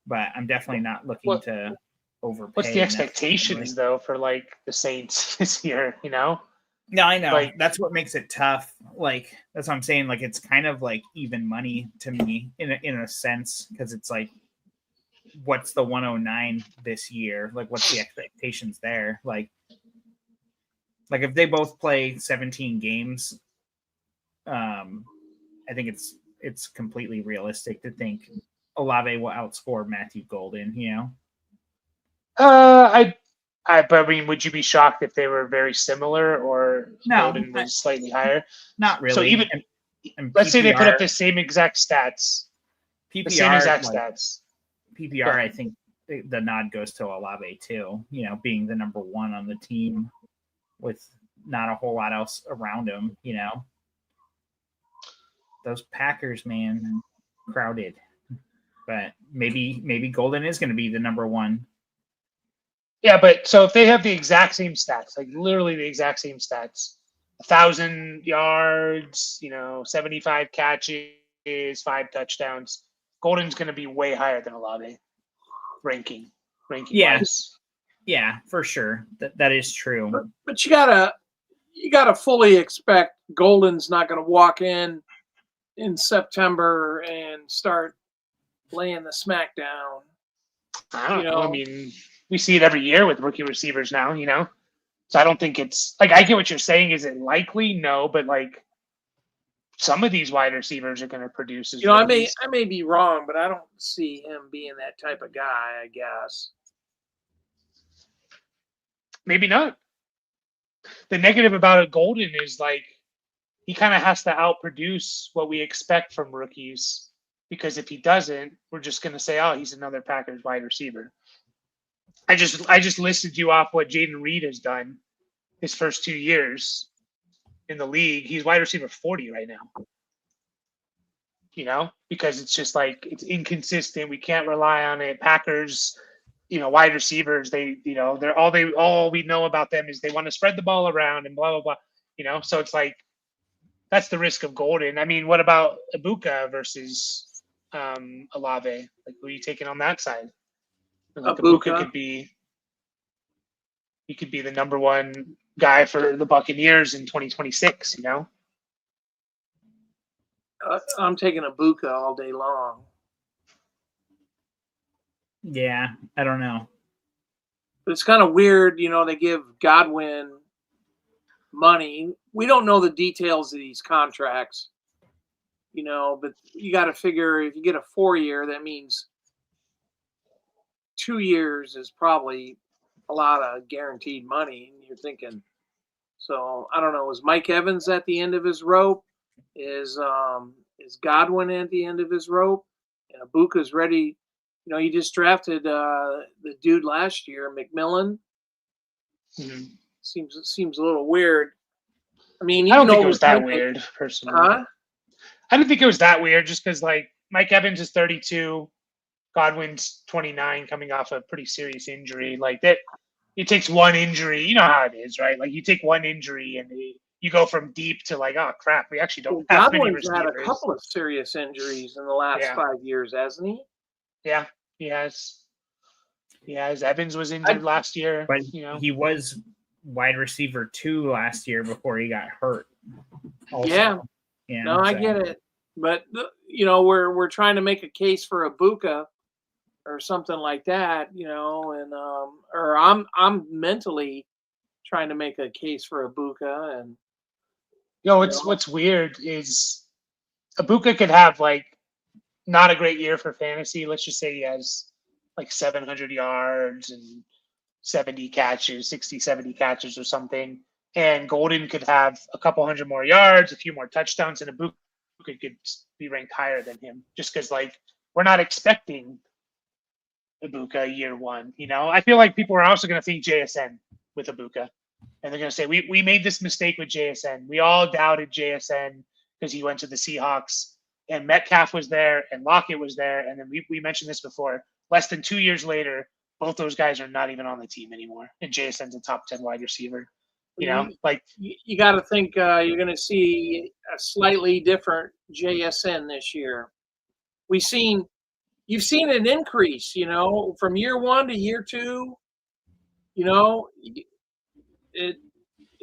but I'm definitely not looking to overpay. What's the expectations though for like the Saints this year, you know? No, I know. Like, that's what makes it tough. Like that's what I'm saying. Like it's kind of like even money to me in a sense, because it's like, what's the 109 this year? Like what's the expectations there? Like if they both play 17 games, I think it's completely realistic to think Olave will outscore Matthew Golden, you know? But I mean, would you be shocked if they were very similar or Golden was slightly higher? Not really. So even and let's say they put up the same exact stats. PPR, the same exact stats. PPR, I think the nod goes to Olave too, you know, being the number 1 on the team with not a whole lot else around him, you know. Those Packers, man, crowded. But maybe Golden is going to be the number 1. Yeah, but so if they have the exact same stats, like literally the exact same stats, 1,000 yards, you know, 75 catches, 5 touchdowns, Golden's going to be way higher than Olave ranking wise. Yeah, for sure. That is true. But you gotta fully expect Golden's not going to walk in September and start laying the smack down. I don't know. I mean, we see it every year with rookie receivers now, you know? So I don't think it's like, I get what you're saying. Is it likely? No, but like some of these wide receivers are going to produce. You know, I may be wrong, but I don't see him being that type of guy, I guess. Maybe not. The negative about Golden is like, he kind of has to outproduce what we expect from rookies, because if he doesn't, we're just going to say, oh, he's another Packers wide receiver. I just listed you off what Jaden Reed has done his first 2 years in the league. He's wide receiver 40 right now. You know, because it's just like it's inconsistent. We can't rely on it. Packers, you know, wide receivers, they, you know, they're all we know about them is they want to spread the ball around and blah blah blah. You know, so it's like that's the risk of Golden. I mean, what about Ibuka versus Olave? Like, who are you taking on that side? Like Ibuka could be the number 1 guy for the Buccaneers in 2026. You know, I'm taking Ibuka all day long. Yeah, I don't know. But it's kind of weird, they give Godwin money. We don't know the details of these contracts, but you got to figure if you get a 4-year, that means 2 years is probably a lot of guaranteed money. And you're thinking, so I don't know, is Mike Evans at the end of his rope? Is Godwin at the end of his rope? And Ibuka's ready. He just drafted the dude last year, McMillan. mm-hmm. Seems a little weird. I mean, I don't think it was that weird, personally. Huh? I don't think it was that weird, just because like Mike Evans is 32, Godwin's 29, coming off a pretty serious injury. Like that, it takes one injury. You know how it is, right? Like you take one injury and you go from deep to like, oh crap, we actually don't have many Godwin's receivers. had a couple of serious injuries in the last 5 years, hasn't he? Yeah, he has. Evans was injured last year, but he was wide receiver 2 last year before he got hurt. Also. Yeah. No, I get it, but we're trying to make a case for Ibuka or something like that, and or I'm mentally trying to make a case for Ibuka, and what's weird is Ibuka could have like not a great year for fantasy. Let's just say he has like 700 yards and 70 catches, 60, 70 catches or something. And Golden could have a couple hundred more yards, a few more touchdowns, and Ibuka could be ranked higher than him just because, like, we're not expecting Ibuka year one. I feel like people are also going to think JSN with Ibuka. And they're going to say, we made this mistake with JSN. We all doubted JSN because he went to the Seahawks. And Metcalf was there, and Lockett was there. And then we mentioned this before. Less than 2 years later, both those guys are not even on the team anymore. And JSN's a top 10 wide receiver. You got to think you're going to see a slightly different JSN this year. You've seen an increase, from year 1 to year 2. It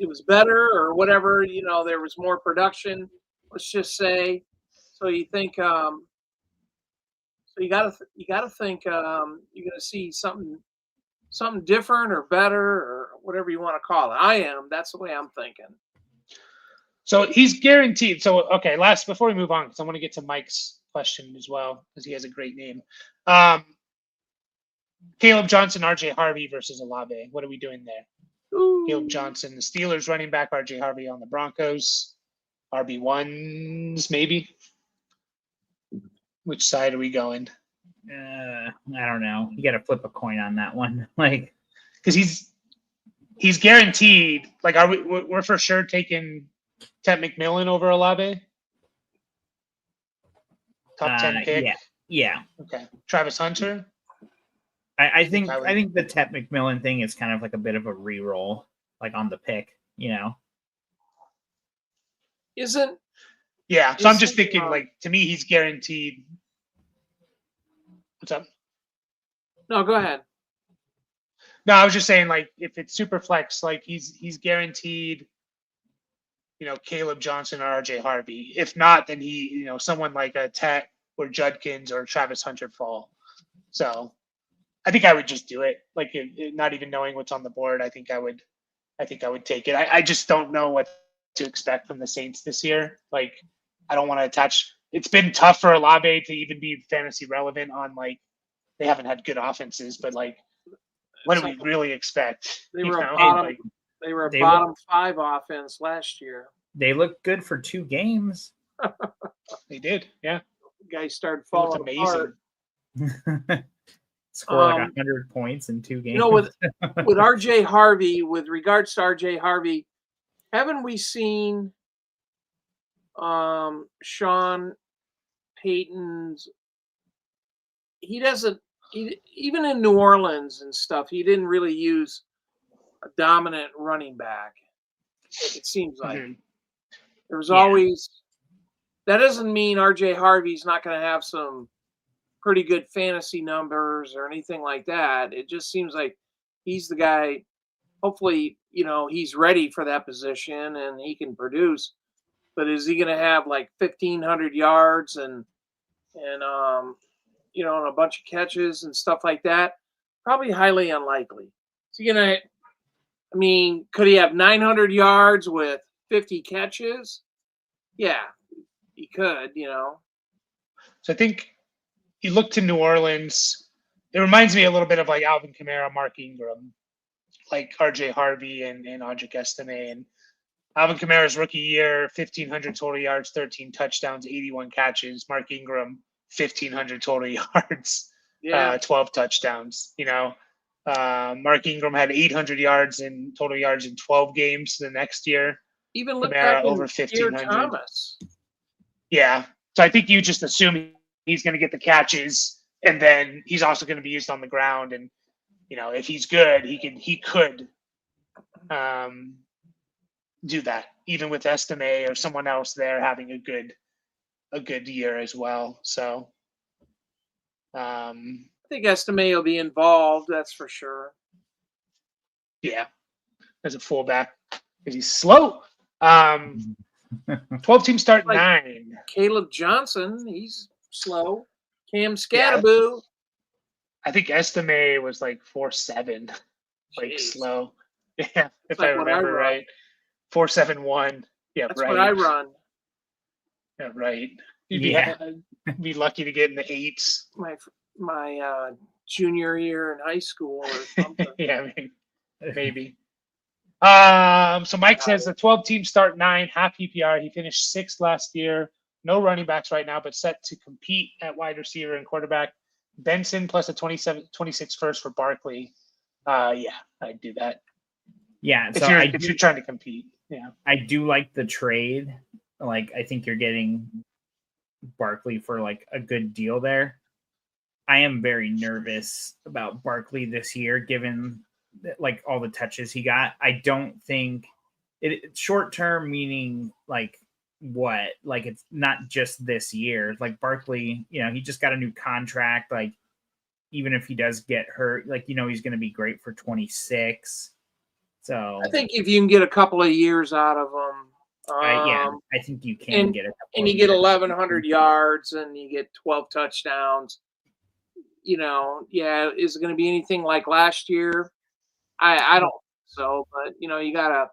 was better or whatever. There was more production. Let's just say. So you think. So you got to think you're going to see something different or better or whatever you want to call it. That's the way I'm thinking. So he's guaranteed. So, okay, before we move on, because I want to get to Mike's question as well, because he has a great name. Caleb Johnson, RJ Harvey versus Olave. What are we doing there? Ooh. Caleb Johnson, the Steelers running back, RJ Harvey on the Broncos. RB1s, maybe? Which side are we going? I don't know. You got to flip a coin on that one, like, because he's guaranteed. Like, we're for sure taking Ted McMillan over Olave. Top 10 pick. Yeah. Okay, Travis Hunter. I think the Ted McMillan thing is kind of like a bit of a re-roll, like on the pick, Isn't? Yeah, so I'm just thinking, like, to me, he's guaranteed. What's up? No, go ahead. No, I was just saying, like, if it's super flex, like, he's guaranteed, Caleb Johnson or RJ Harvey. If not, then he, someone like a Tet or Judkins or Travis Hunter fall. So I think I would just do it. Like, not even knowing what's on the board, I think I would take it. I just don't know what to expect from the Saints this year. Like, I don't want to attach. It's been tough for Olave to even be fantasy relevant on, like, they haven't had good offenses, but, like, what do we really expect? They were a bottom 5 offense last year. They looked good for 2 games. They did, yeah. The guys started falling apart. Score like 100 points in 2 games. With RJ Harvey, with regards to RJ Harvey, haven't we seen Sean Payton's? Even in New Orleans and stuff, he didn't really use a dominant running back. It seems like there was always. That doesn't mean RJ Harvey's not going to have some pretty good fantasy numbers or anything like that. It just seems like he's the guy hopefully, he's ready for that position and he can produce. But is he going to have like 1,500 yards and a bunch of catches and stuff like that? Probably highly unlikely. Is he going to? I mean, could he have 900 yards with 50 catches? Yeah, he could. So I think you look to New Orleans. It reminds me a little bit of like Alvin Kamara, Mark Ingram, like RJ Harvey and Audric Estime. And Alvin Kamara's rookie year, 1,500 total yards, 13 touchdowns, 81 catches. Mark Ingram, 1,500 total yards, Yeah. 12 touchdowns. Mark Ingram had 800 yards in total yards in 12 games the next year. Even look Kamara back over in 1,500. Thomas. Yeah. So I think you just assume he's going to get the catches, and then he's also going to be used on the ground. And if he's good, he could do that, even with Estime or someone else there having a good year as well. So I think Estime will be involved. That's for sure. Yeah, as a fullback, because he's slow. 12 team start Like 9. Caleb Johnson, he's slow. Cam Scattaboo. Yeah. I think Estime was like 4.7, like Jeez. slow. Yeah, if like I remember right. 4.71. Yeah, That's right. what I run. Yeah, right. You'd be lucky to get in the 8s. My junior year in high school or something. Yeah, maybe. So Mike says the 12 team start 9, half PPR. He finished 6th last year. No running backs right now, but set to compete at wide receiver and quarterback. Benson plus a 26 first for Barkley. Yeah, I'd do that. Yeah, so if you're trying to compete. Yeah, I do like the trade. Like, I think you're getting Barkley for like a good deal there. I am very nervous about Barkley this year, given like all the touches he got. I don't think it's short term, meaning like what? Like, it's not just this year. Like Barkley, he just got a new contract. Like, even if he does get hurt, like, he's going to be great for 26. So I think if you can get a couple of years out of him, I think you can get a couple. And you get 1,100 yards and you get 12 touchdowns. Is it going to be anything like last year? I don't think so, but you got to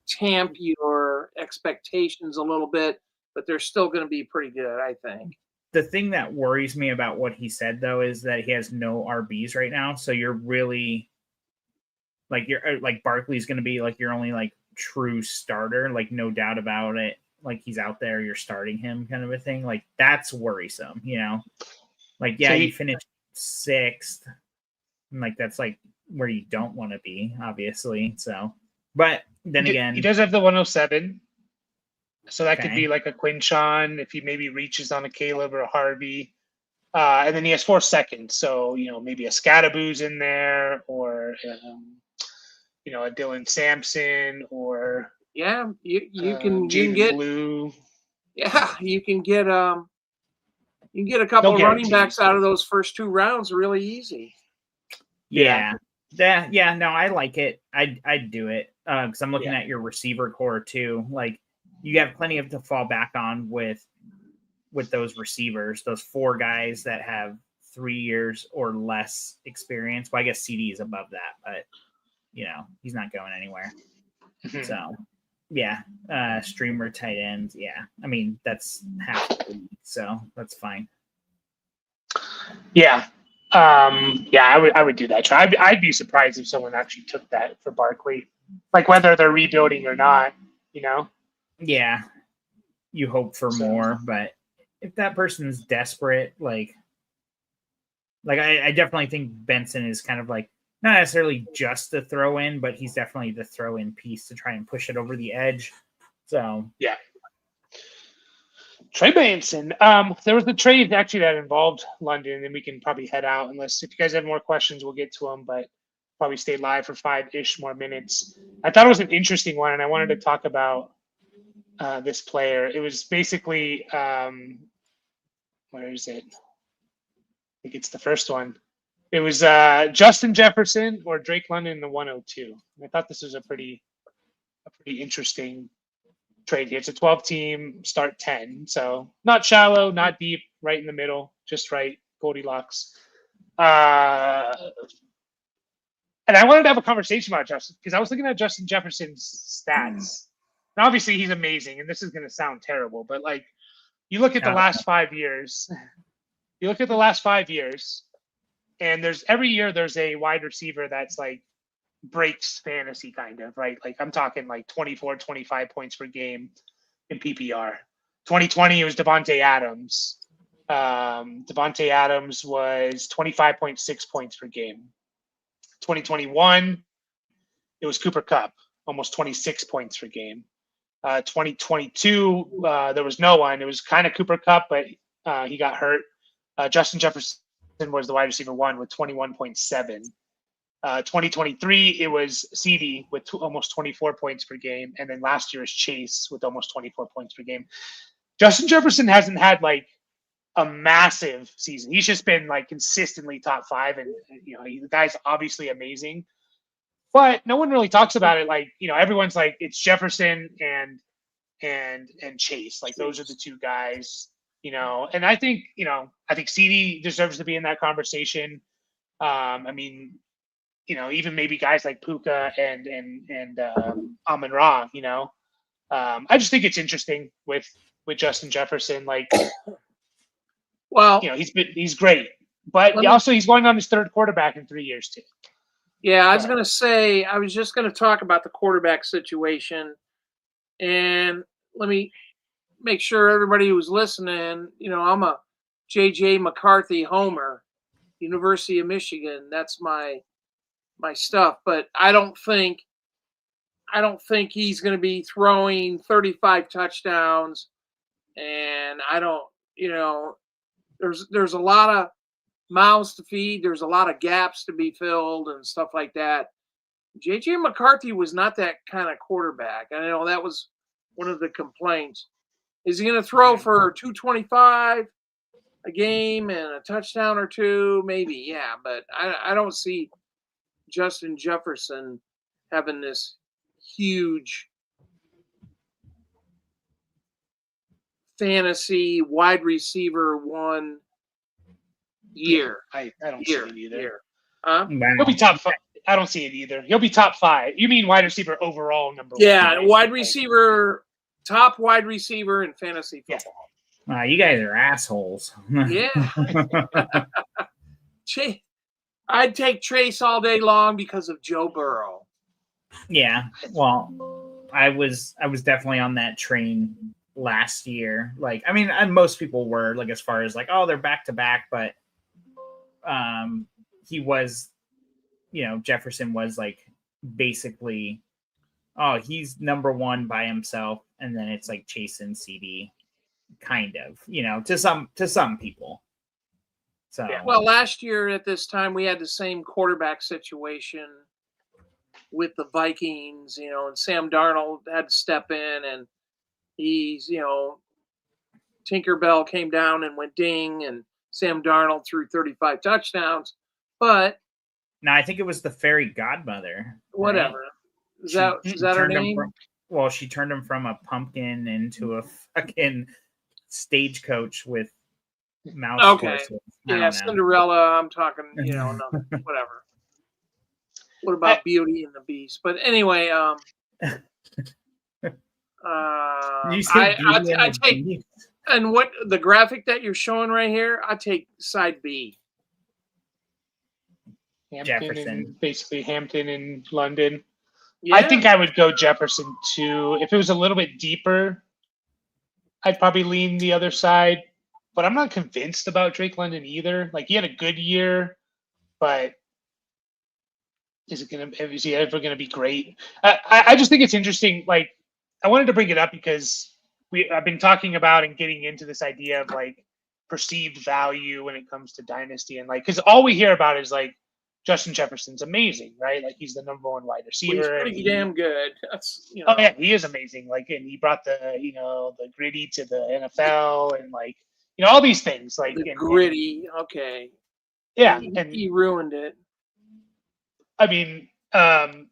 tamp your expectations a little bit, but they're still going to be pretty good, I think. The thing that worries me about what he said, though, is that he has no RBs right now. So you're really like Barkley's going to be like your only like true starter, like no doubt about it. Like he's out there, you're starting him, kind of a thing. Like that's worrisome, Like, yeah, you finished 6th. And like that's like where you don't want to be, obviously. So, but then again, he does have the 107. So that could be like a Quinchon if he maybe reaches on a Caleb or a Harvey. And then he has 4 seconds. So, maybe a Scattaboo's in there or, a Dylan Sampson or. Yeah, you can get Blue. Yeah, you can get a couple of running backs out of those first 2 rounds really easy. Yeah. No, I like it. I'd do it because I'm looking at your receiver core too. Like you have plenty to fall back on with those receivers, those 4 guys that have 3 years or less experience. Well, I guess CD is above that, but he's not going anywhere. So yeah, streamer tight ends. Yeah, I mean that's half the league, so that's fine. Yeah. I would do that. I'd be surprised if someone actually took that for Barkley, like whether they're rebuilding or not. Yeah, you hope for more, but if that person's desperate, like I definitely think Benson is kind of like not necessarily just the throw in, but he's definitely the throw in piece to try and push it over the edge. So yeah. Trey Benson. There was the trade actually that involved London, and we can probably head out unless if you guys have more questions, we'll get to them, but probably stay live for 5-ish more minutes. I thought it was an interesting one, and I wanted to talk about this player. It was basically, where is it? I think it's the first one. It was Justin Jefferson or Drake London in the 102. I thought this was a pretty interesting trade here. It's a 12-team, start 10, so not shallow, not deep, right in the middle, just right, Goldilocks. And I wanted to have a conversation about Justin because I was looking at Justin Jefferson's stats. And obviously, he's amazing, and this is going to sound terrible, but like you look at the last 5 years, and every year there's a wide receiver that's like breaks fantasy kind of, right? Like I'm talking like 24, 25 points per game in PPR. 2020, it was Devontae Adams. Devontae Adams was 25.6 points per game. 2021, it was Cooper Kupp, almost 26 points per game. 2022, there was no one. It was kind of Cooper Kupp, but he got hurt. Justin Jefferson was the wide receiver 1 with 21.7. 2023, it was CD with almost 24 points per game. And then last year is Chase with almost 24 points per game. Justin Jefferson hasn't had like a massive season. He's just been like consistently top 5. And, the guy's obviously amazing. But no one really talks about it. Like, everyone's like, it's Jefferson and Chase. Like, those are the two guys, And I think, CD deserves to be in that conversation. I mean, even maybe guys like Puka and Amon-Ra, I just think it's interesting with Justin Jefferson. Like, well, he's great, but he's going on his 3rd quarterback in 3 years too. Yeah, I was going to say, I was just going to talk about the quarterback situation. And let me make sure everybody who's listening, I'm a J.J. McCarthy homer, University of Michigan. That's my stuff. But I don't think he's going to be throwing 35 touchdowns. And I don't, there's a lot of mouths to feed. There's a lot of gaps to be filled and stuff like that. J.J. McCarthy was not that kind of quarterback. I know that was one of the complaints. Is he going to throw for 225 a game and a touchdown or two? Maybe, yeah. But I don't see Justin Jefferson having this huge fantasy wide receiver 1 year. I don't see it either. He'll be top 5. I don't see it either. He'll be top 5. You mean wide receiver overall number 1? Yeah, wide receiver, top wide receiver in fantasy football. Yeah. You guys are assholes. Yeah. I'd take Trace all day long because of Joe Burrow. Yeah, well, I was definitely on that train last year. Like, I mean, most people were, like, as far as like, oh, they're back to back, but he was, Jefferson was like basically, oh, he's number 1 by himself, and then it's like Chase and CD, kind of, to some people. So yeah. Well, last year at this time we had the same quarterback situation with the Vikings, and Sam Darnold had to step in, and he's, Tinkerbell came down and went ding, and Sam Darnold threw 35 touchdowns. But no, I think it was the fairy godmother. Whatever. Right? Is that her name? She turned him from a pumpkin into a fucking stagecoach with mouse. Okay. Yeah, Cinderella. I'm talking, no, whatever. What about Beauty and the Beast? But anyway, I take, and what the graphic that you're showing right here, I take side B. Jefferson, basically Hampton and London. Yeah. I think I would go Jefferson too. If it was a little bit deeper, I'd probably lean the other side. But I'm not convinced about Drake London either. Like, he had a good year, but is he ever gonna be great? I just think it's interesting. Like, I wanted to bring it up because I've been talking about and getting into this idea of like perceived value when it comes to Dynasty, and like, because all we hear about is like Justin Jefferson's amazing, right? Like, he's the number 1 wide receiver. Well, he's pretty damn good. That's Oh yeah, he is amazing. Like, and he brought the the gritty to the NFL, and like all these things. Like the gritty. Okay. Yeah, he ruined it. I mean, but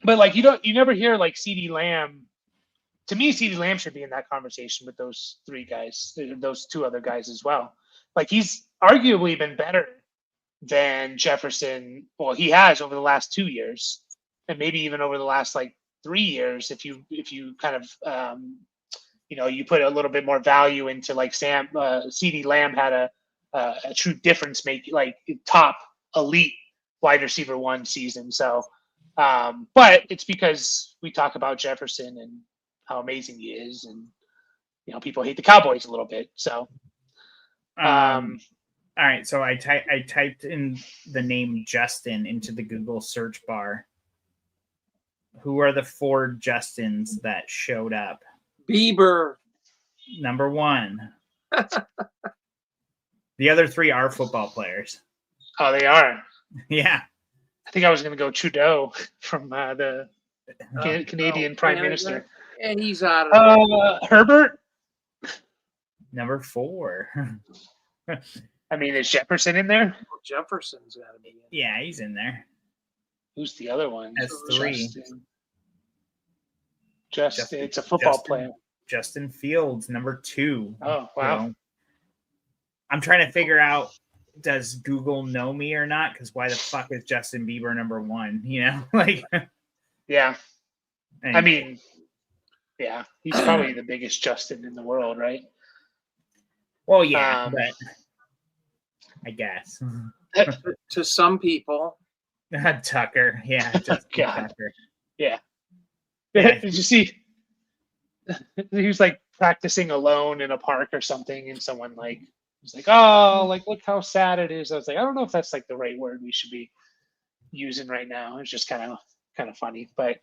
like you never hear like CeeDee Lamb. To me, CeeDee Lamb should be in that conversation with those three guys, those two other guys as well. Like he's arguably been better than Jefferson. Well, he has over the last 2 years, and maybe even over the last like 3 years. If you kind of you put a little bit more value into like CeeDee Lamb had a true difference making, like top elite wide receiver one season. So, but it's because we talk about Jefferson and how amazing he is, and people hate the Cowboys a little bit. So, all right. So I typed in the name Justin into the Google search bar. Who are the 4 Justins that showed up? Bieber. Number 1. The other 3 are football players. Oh, they are. Yeah. I think I was going to go Trudeau from the Canadian Prime Minister. And he's out of Herbert. Number 4. I mean, is Jefferson in there? Jefferson's got to be in. Yeah, he's in there. Who's the other one? That's 3. Justin. It's a football player. Justin Fields, number 2. Oh, wow. So, I'm trying to figure out, does Google know me or not? Because why the fuck is Justin Bieber number 1? Like. Yeah. Anyway. I mean, yeah, he's probably the biggest Justin in the world, right? Well, yeah, but I guess. To some people. Tucker. Yeah. Tucker. Yeah. Did you see? He was like practicing alone in a park or something, and someone was like, "Oh, like look how sad it is." I was like, I don't know if that's like the right word we should be using right now. It's just kind of funny, but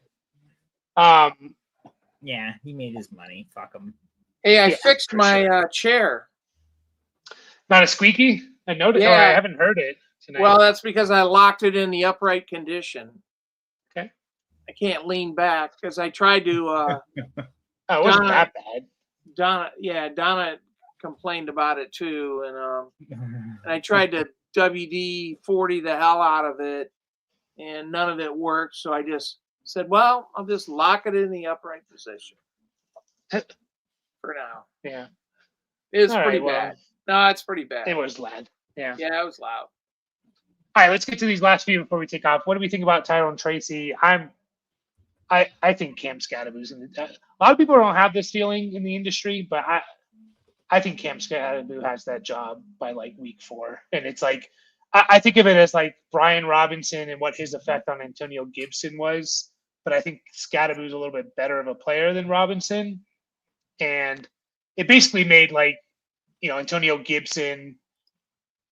yeah, he made his money. Fuck him. Hey, I fixed my chair. Not a squeaky? I noticed. Yeah. Oh, I haven't heard it tonight. Well, that's because I locked it in the upright condition. Okay. I can't lean back because I tried to. Oh, it wasn't that bad. Donna complained about it too, and I tried to WD-40 the hell out of it, and none of it worked. So I just said, "Well, I'll just lock it in the upright position for now." Yeah, it's pretty bad. No, it's pretty bad. It was loud. Yeah. Yeah, it was loud. All right, let's get to these last few before we take off. What do we think about Tyrone Tracy? I think Cam Scadaboo's in the. A lot of people don't have this feeling in the industry, but I think Cam Scadaboo has that job by like week 4, and it's like I think of it as like Brian Robinson and what his effect on Antonio Gibson was, but I think Scadaboo's a little bit better of a player than Robinson, and it basically made like Antonio Gibson.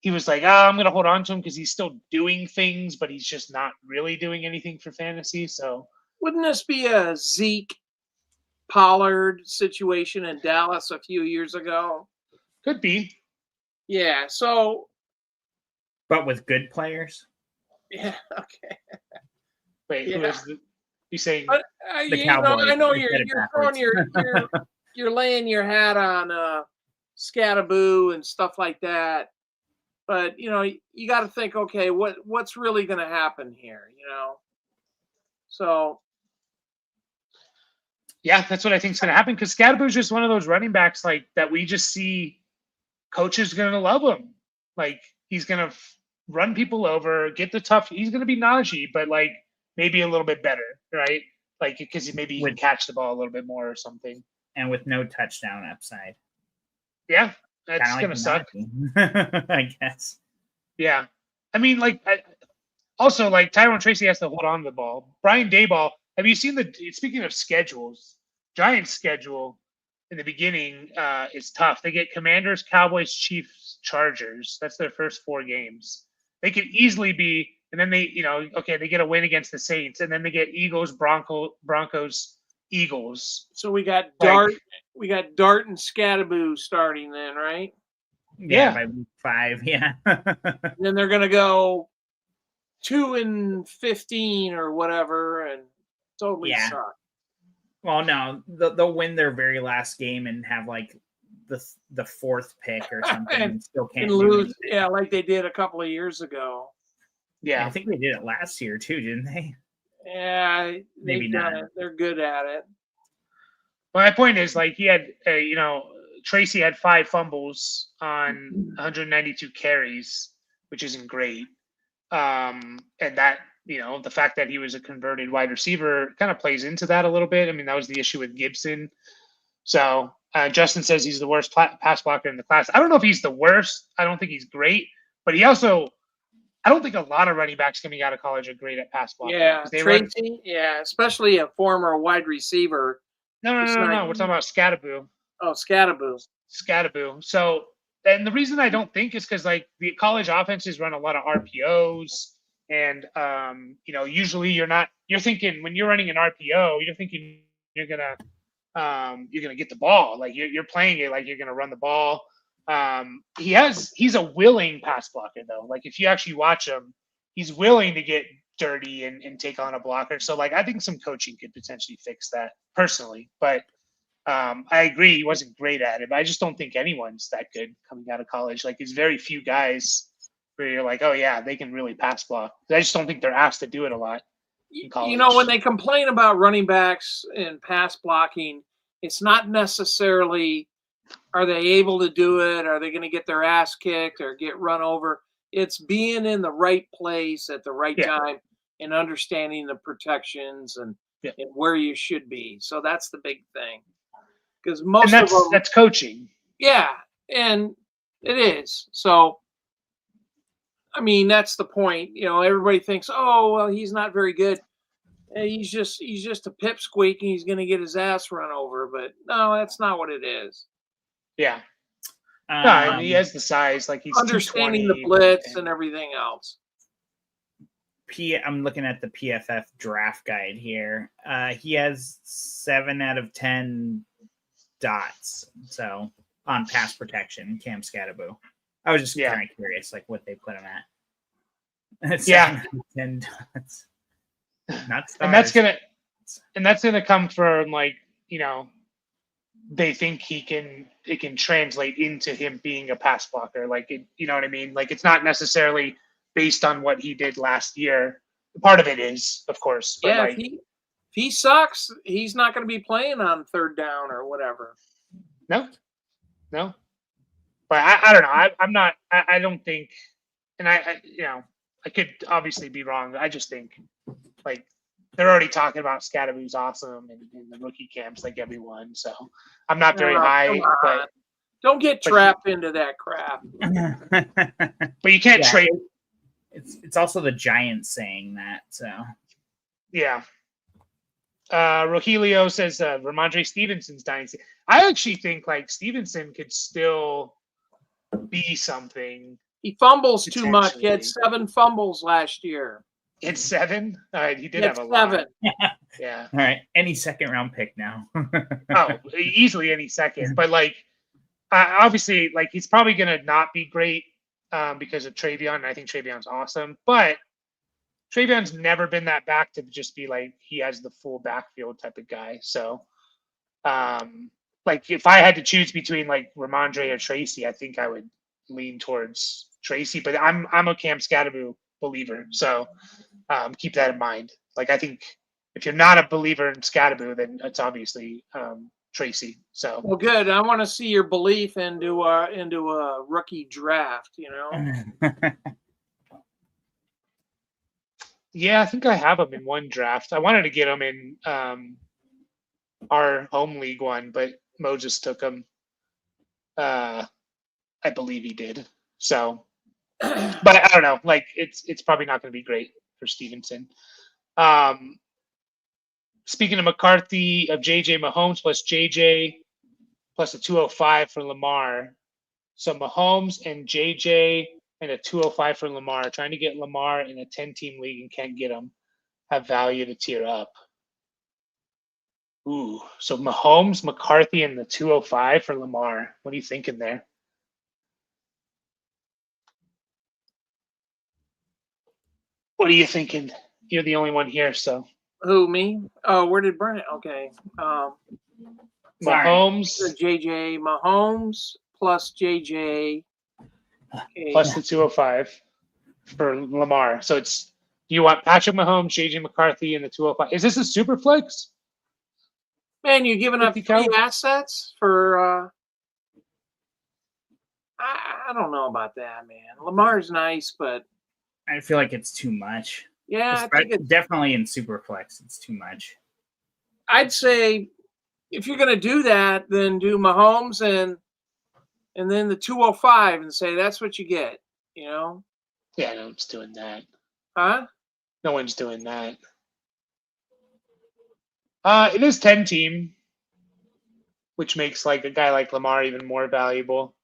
He was like, I'm going to hold on to him because he's still doing things, but he's just not really doing anything for fantasy. So wouldn't this be a Zeke Pollard situation in Dallas a few years ago? Could be. Yeah. So. But with good players? Yeah. Okay. Wait, who is you saying? The Cowboys. I know you're throwing you're laying your hat on Scadaboo and stuff like that. But you got to think, okay, what's really going to happen here? So. Yeah, that's what I think is going to happen because Scadaboo is just one of those running backs like that we just see coaches going to love him. Like he's going to run people over, get the tough. He's going to be Najee, but like maybe a little bit better, right? Like because maybe he can catch the ball a little bit more or something. And with no touchdown upside. Yeah, that's going to suck. I guess. Yeah. I mean, also Tyrone Tracy has to hold on to the ball. Brian Daboll, have you seen speaking of schedules, Giants schedule in the beginning is tough. They get Commanders, Cowboys, Chiefs, Chargers. That's their first 4 games. They could easily be, and then they get a win against the Saints, and then they get Eagles, Broncos, Eagles. So we got Dart and Scadaboo starting then, right? Yeah, by week 5, yeah. Then they're gonna go 2-15 or whatever, and totally suck. Well, no, they'll win their very last game and have like the fourth pick or something and still can't and do lose. anything. Yeah, like they did a couple of years ago. Yeah, Yeah. I think they did it last year too, didn't they? Yeah, Maybe they've done not. it. They're good at it. My point is, like, he had, Tracy had 5 fumbles on 192 carries, which isn't great. And that, the fact that he was a converted wide receiver kind of plays into that a little bit. I mean, that was the issue with Gibson. So Justin says he's the worst pass blocker in the class. I don't know if he's the worst. I don't think he's great, but I don't think a lot of running backs coming out of college are great at pass blocking. Yeah, They Tracy. Yeah, especially a former wide receiver. No. We're talking about Scatteraboo. Oh, Scatteraboo. So, and the reason I don't think is because, like, the college offenses run a lot of RPOs, and usually you're thinking when you're running an RPO, you're thinking you're gonna get the ball, like you're playing it like you're gonna run the ball. He's a willing pass blocker though. Like if you actually watch him, he's willing to get dirty and take on a blocker. So like I think some coaching could potentially fix that personally, but. I agree he wasn't great at it, but I just don't think anyone's that good coming out of college. Like, there's very few guys where you're like, oh yeah, they can really pass block. I just don't think they're asked to do it a lot in college. When they complain about running backs and pass blocking, it's not necessarily are they able to do it? Are they going to get their ass kicked or get run over? It's being in the right place at the right time and understanding the protections and where you should be. So that's the big thing. Because most of them, that's coaching. Yeah, and it is. So, I mean, that's the point. Everybody thinks, oh, well, he's not very good. He's just a pipsqueak, and he's going to get his ass run over. But no, that's not what it is. Yeah. No, and he has the size. Like he's understanding the blitz and everything else. I'm looking at the PFF draft guide here. He has 7 out of 10 dots. So on pass protection, Cam Scatteraboo. I was just kind of curious, like what they put him at. 7 out of 10 dots. Not stars. And that's gonna come from like they think it can translate into him being a pass blocker. Like you know what I mean? Like it's not necessarily based on what he did last year. Part of it is, of course. But if he sucks, he's not going to be playing on third down or whatever. No. But I don't know. I'm not. I don't think. And I could obviously be wrong. I just think like they're already talking about Scatteraboo's awesome in the rookie camps, like everyone. So I'm not very high. But don't get trapped into that crap. But you can't trade. It's also the Giants saying that. So yeah. Rogelio says Ramondre Stevenson's dynasty. I actually think like Stevenson could still be something. He fumbles too much. He had 7 fumbles last year. It's 7. He did have a 7. Lot. Yeah. All right. Any second round pick now. Easily any second. But like, obviously, like he's probably gonna not be great because of Travion. And I think Travion's awesome, but Travion's never been that back to just be like he has the full backfield type of guy. So, like if I had to choose between like Ramondre or Tracy, I think I would lean towards Tracy. But I'm a Cam Scatteraboo believer, so keep that in mind. Like I think if you're not a believer in Scatteraboo, then it's obviously Tracy. So well, good. I want to see your belief into a rookie draft. Yeah, I think I have him in one draft. I wanted to get him in our home league one, but Moses took him. I believe he did. So, but I don't know. Like it's probably not going to be great for Stevenson. Speaking of McCarthy, of JJ Mahomes plus JJ plus a 205 for Lamar. So Mahomes and JJ and a 205 for Lamar. Trying to get Lamar in a 10-team league and can't get him. Have value to tier up. Ooh, so Mahomes, McCarthy, and the 205 for Lamar. What are you thinking there? What are you thinking? You're the only one here, so. Who, me? Oh, where did Brian? Okay. Sorry. Mahomes JJ Mahomes plus JJ plus the 205 for Lamar. So it's you want Patrick Mahomes, JJ McCarthy, and the 205. Is this a super flex? Man, you're giving up 50 three cal? assets for. I don't know about that, man. Lamar's nice, but I feel like it's too much. yeah, I think it's Definitely in Superflex, it's too much. I'd say if you're going to do that, then do Mahomes and then the 205 and say that's what you get, you know? Yeah, no one's doing that. Huh? No one's doing that. It is 10 team, which makes like a guy like Lamar even more valuable.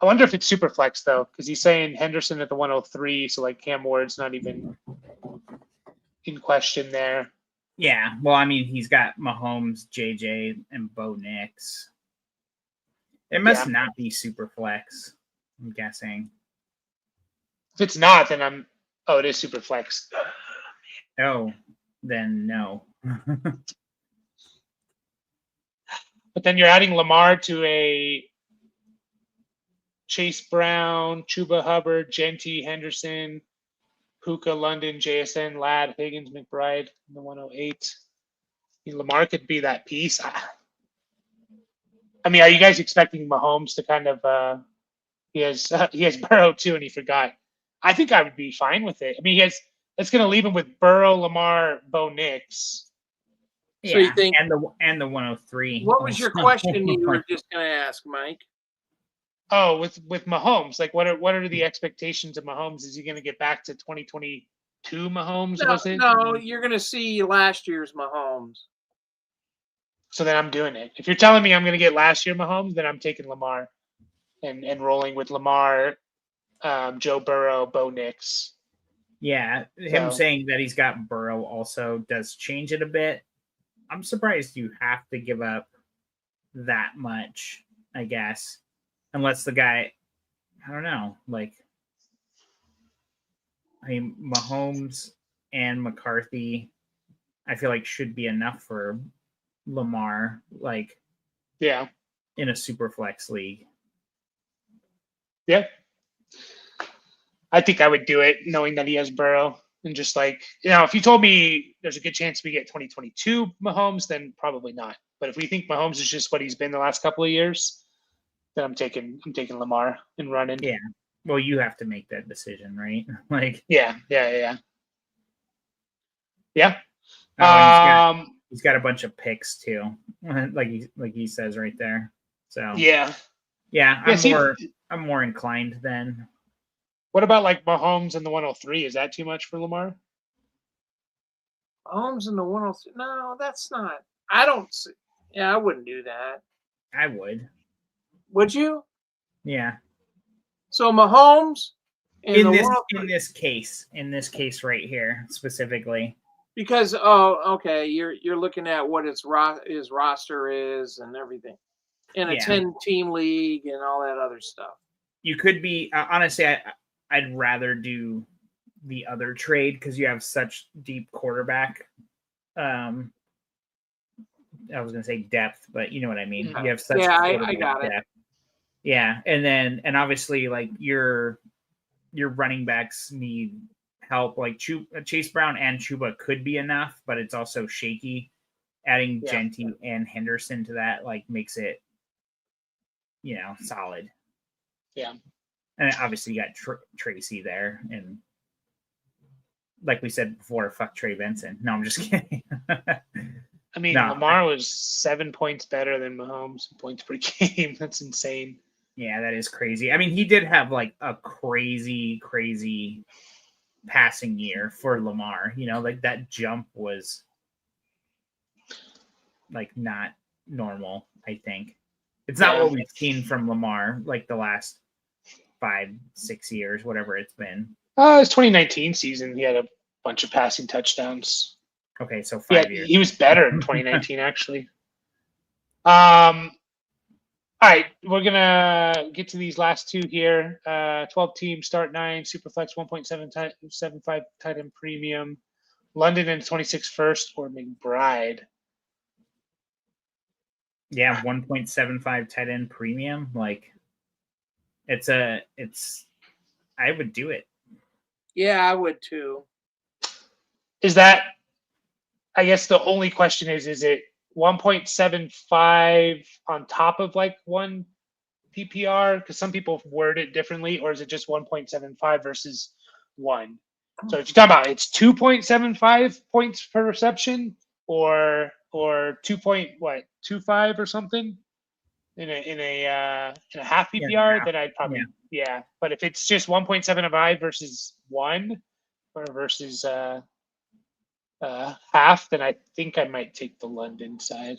I wonder if it's super flex though, because he's saying Henderson at the 103, so like Cam Ward's not even in question there. Yeah, well, I mean, he's got Mahomes, JJ, and Bo Nix. It must not be super flex, I'm guessing. If it's not, then I'm. Oh, it is super flex. Oh, then no. But then you're adding Lamar to a Chase Brown, Chuba Hubbard, Genty, Henderson, Puka, London, JSN, Ladd, Higgins, McBride, in the 108. I mean, Lamar could be that piece. I mean, are you guys expecting Mahomes to kind of? He has Burrow too, and he forgot. I think I would be fine with it. I mean, it's going to leave him with Burrow, Lamar, Bo Nix. Yeah, so you think, and the 103. What was your question you were just going to ask, Mike? Oh, with Mahomes, like what are the expectations of Mahomes? Is he going to get back to 2022 Mahomes? No, was it? No, you're going to see last year's Mahomes. So then I'm doing it. If you're telling me I'm going to get last year Mahomes, then I'm taking Lamar and rolling with Lamar, Joe Burrow, Bo Nix. Yeah, him saying that he's got Burrow also does change it a bit. I'm surprised you have to give up that much, I guess. Unless the guy, I don't know, like, I mean, Mahomes and McCarthy, I feel like should be enough for Lamar, like, yeah, in a super flex league. Yeah. I think I would do it knowing that he has Burrow. And just like, if you told me there's a good chance we get 2022 Mahomes, then probably not. But if we think Mahomes is just what he's been the last couple of years, then I'm taking Lamar and running. Yeah. Well, you have to make that decision, right? Like. Yeah. Oh, he's got a bunch of picks too, like he says right there. So yeah, I'm more inclined then. What about like Mahomes and the 103? Is that too much for Lamar? Mahomes and the 103? No, that's not. I don't see. Yeah, I wouldn't do that. I would. Would you? Yeah. So Mahomes in this case right here specifically. Because okay, you're looking at what his roster is and everything, in a 10-team league and all that other stuff. You could be honestly, I'd rather do the other trade because you have such deep quarterback. I was gonna say depth, but you know what I mean. You have such I got depth. Yeah, and obviously like your running backs need help. Like Chase Brown and Chuba could be enough, but it's also shaky. Adding Genty and Henderson to that like makes it, solid. Yeah, and obviously you got Tracy there, and like we said before, fuck Trey Benson. No, I'm just kidding. I mean, Lamar was 7 points better than Mahomes points per game. That's insane. Yeah, that is crazy. I mean, he did have like a crazy passing year for Lamar. Like that jump was like not normal, I think. It's not what we've seen from Lamar like the last 5-6 years, whatever it's been. His 2019 season, he had a bunch of passing touchdowns. Okay, so 5 years. He was better in 2019, actually. All right, we're going to get to these last two here. 12 team, start 9, Superflex 1.75 tight end premium. London and 26 first or McBride. Yeah, 1.75 tight end premium. Like it's I would do it. Yeah, I would too. Is that, I guess the only question is it 1.75 on top of like one PPR? Because some people word it differently, or is it just 1.75 versus one? So if you're talking about it's 2.75 points per reception, or 2.25 or something in a half Yeah, PPR, then I'd probably yeah. yeah. But if it's just 1.75 versus one or versus half, then I think I might take the London side.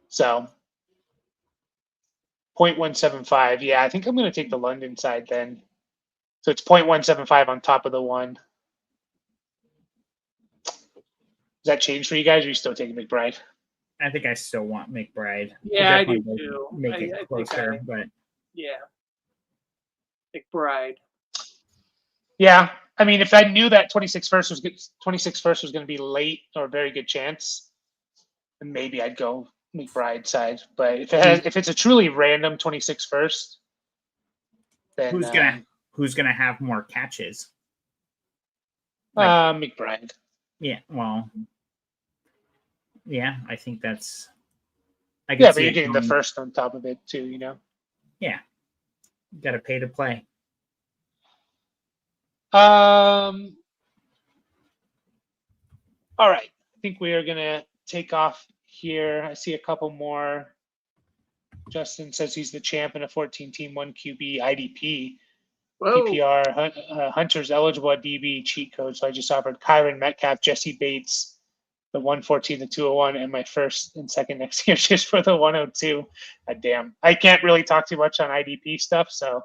So 0.175. Yeah, I think I'm going to take the London side then. So it's 0.175 on top of the one. Does that change for you guys, or are you still taking McBride? I think I still want McBride. Yeah, I do Definitely too. Make I it closer, but yeah, McBride. Yeah, I mean, if I knew that 26 first was good, 26 first was going to be late or a very good chance, then maybe I'd go McBride side. But if it's a truly random 26 first, then who's gonna have more catches? McBride. Yeah, well, yeah, I think that's. But you're getting the first on top of it too, you know. Yeah, got to pay to play. All right, I think we are gonna take off here. I see a couple more. Justin says he's the champ in a 14-team 1 QB IDP. Whoa. PPR, Hunter's eligible at DB cheat code. So I just offered Kyron Metcalf, Jesse Bates, the 114, the 201, and my first and second next year just for the 102. Damn. I can't really talk too much on IDP stuff, so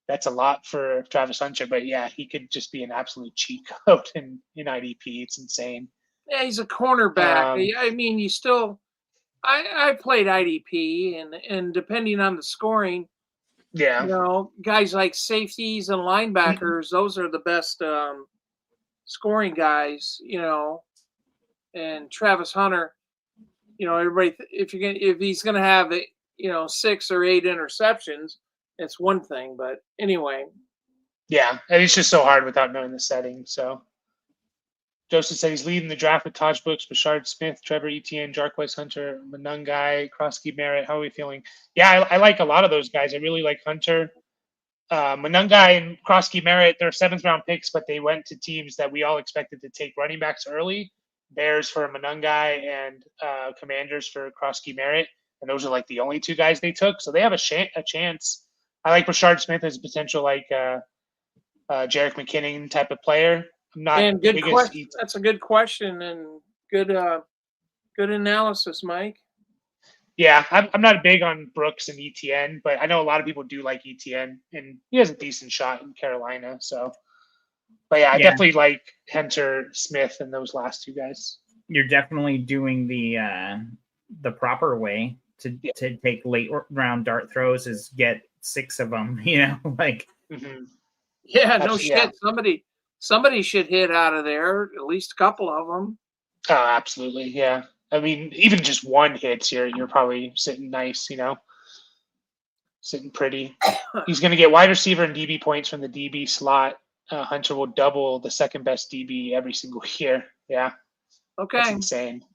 that's a lot for Travis Hunter. But yeah, he could just be an absolute cheat code in IDP. It's insane. Yeah, he's a cornerback. I mean, you still. I played IDP, and depending on the scoring, yeah, you know, guys like safeties and linebackers, those are the best scoring guys, you know. And Travis Hunter, you know, everybody, if he's gonna have, you know, 6 or 8 interceptions, it's one thing. But anyway. Yeah, and it's just so hard without knowing the settings. So Joseph said he's leading the draft with Taj Brooks, Bashard Smith, Trevor Etienne, Jarquez Hunter, Manungai, Krosky Merritt. How are we feeling? Yeah, I like a lot of those guys. I really like Hunter. Manungai and Krosky Merritt, they're 7th-round picks, but they went to teams that we all expected to take running backs early. Bears for Manungai and Commanders for Krosky Merritt. And those are like the only 2 guys they took. So they have a chance. I like Bashard Smith as a potential like Jerick McKinnon type of player. And good question. That's a good question and good analysis, Mike. Yeah, I'm not big on Brooks and ETN, but I know a lot of people do like ETN, and he has a decent shot in Carolina. So, but yeah, I definitely like Hunter, Smith, and those last 2 guys. You're definitely doing the proper way to take late round dart throws is get 6 of them. You know, like. Mm-hmm. Yeah, no shit. Yeah. Somebody should hit out of there, at least a couple of them. Oh, absolutely. Yeah. I mean, even just one hits, you're probably sitting nice, you know, sitting pretty. He's going to get wide receiver and DB points from the DB slot. Hunter will double the second best DB every single year. Yeah. Okay. That's insane.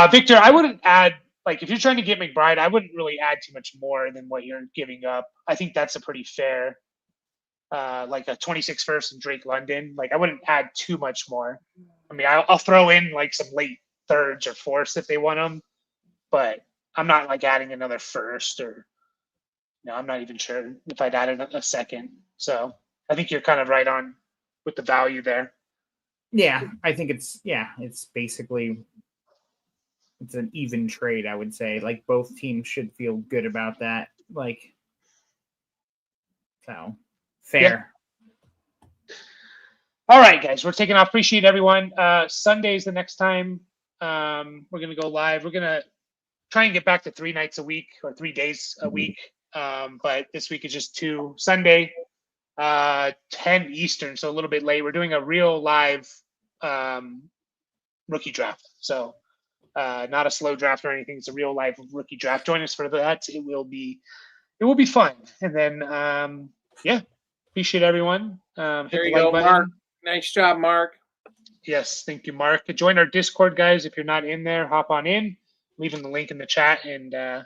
Victor, I wouldn't add, like, if you're trying to get McBride, I wouldn't really add too much more than what you're giving up. I think that's a pretty fair. Like a 26 first and Drake London. Like I wouldn't add too much more. I mean, I'll throw in like some late 3rds or 4ths if they want them, but I'm not like adding another first or I'm not even sure if I'd add a second. So I think you're kind of right on with the value there. Yeah, I think it's basically it's an even trade, I would say. Like both teams should feel good about that. Like so. Fair. Yeah. All right, guys, we're taking off. Appreciate everyone. Sunday's the next time we're going to go live. We're going to try and get back to 3 nights a week or 3 days a week. But this week is just 2. Sunday, 10 Eastern, so a little bit late. We're doing a real live rookie draft. So not a slow draft or anything. It's a real live rookie draft. Join us for that. It will be fun. And then yeah, appreciate everyone. Hit There the you like go, button. Mark. Nice job, Mark. Yes, thank you, Mark. Join our Discord, guys. If you're not in there, hop on in. Leaving the link in the chat, and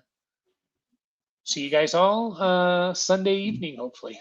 see you guys all Sunday evening, hopefully.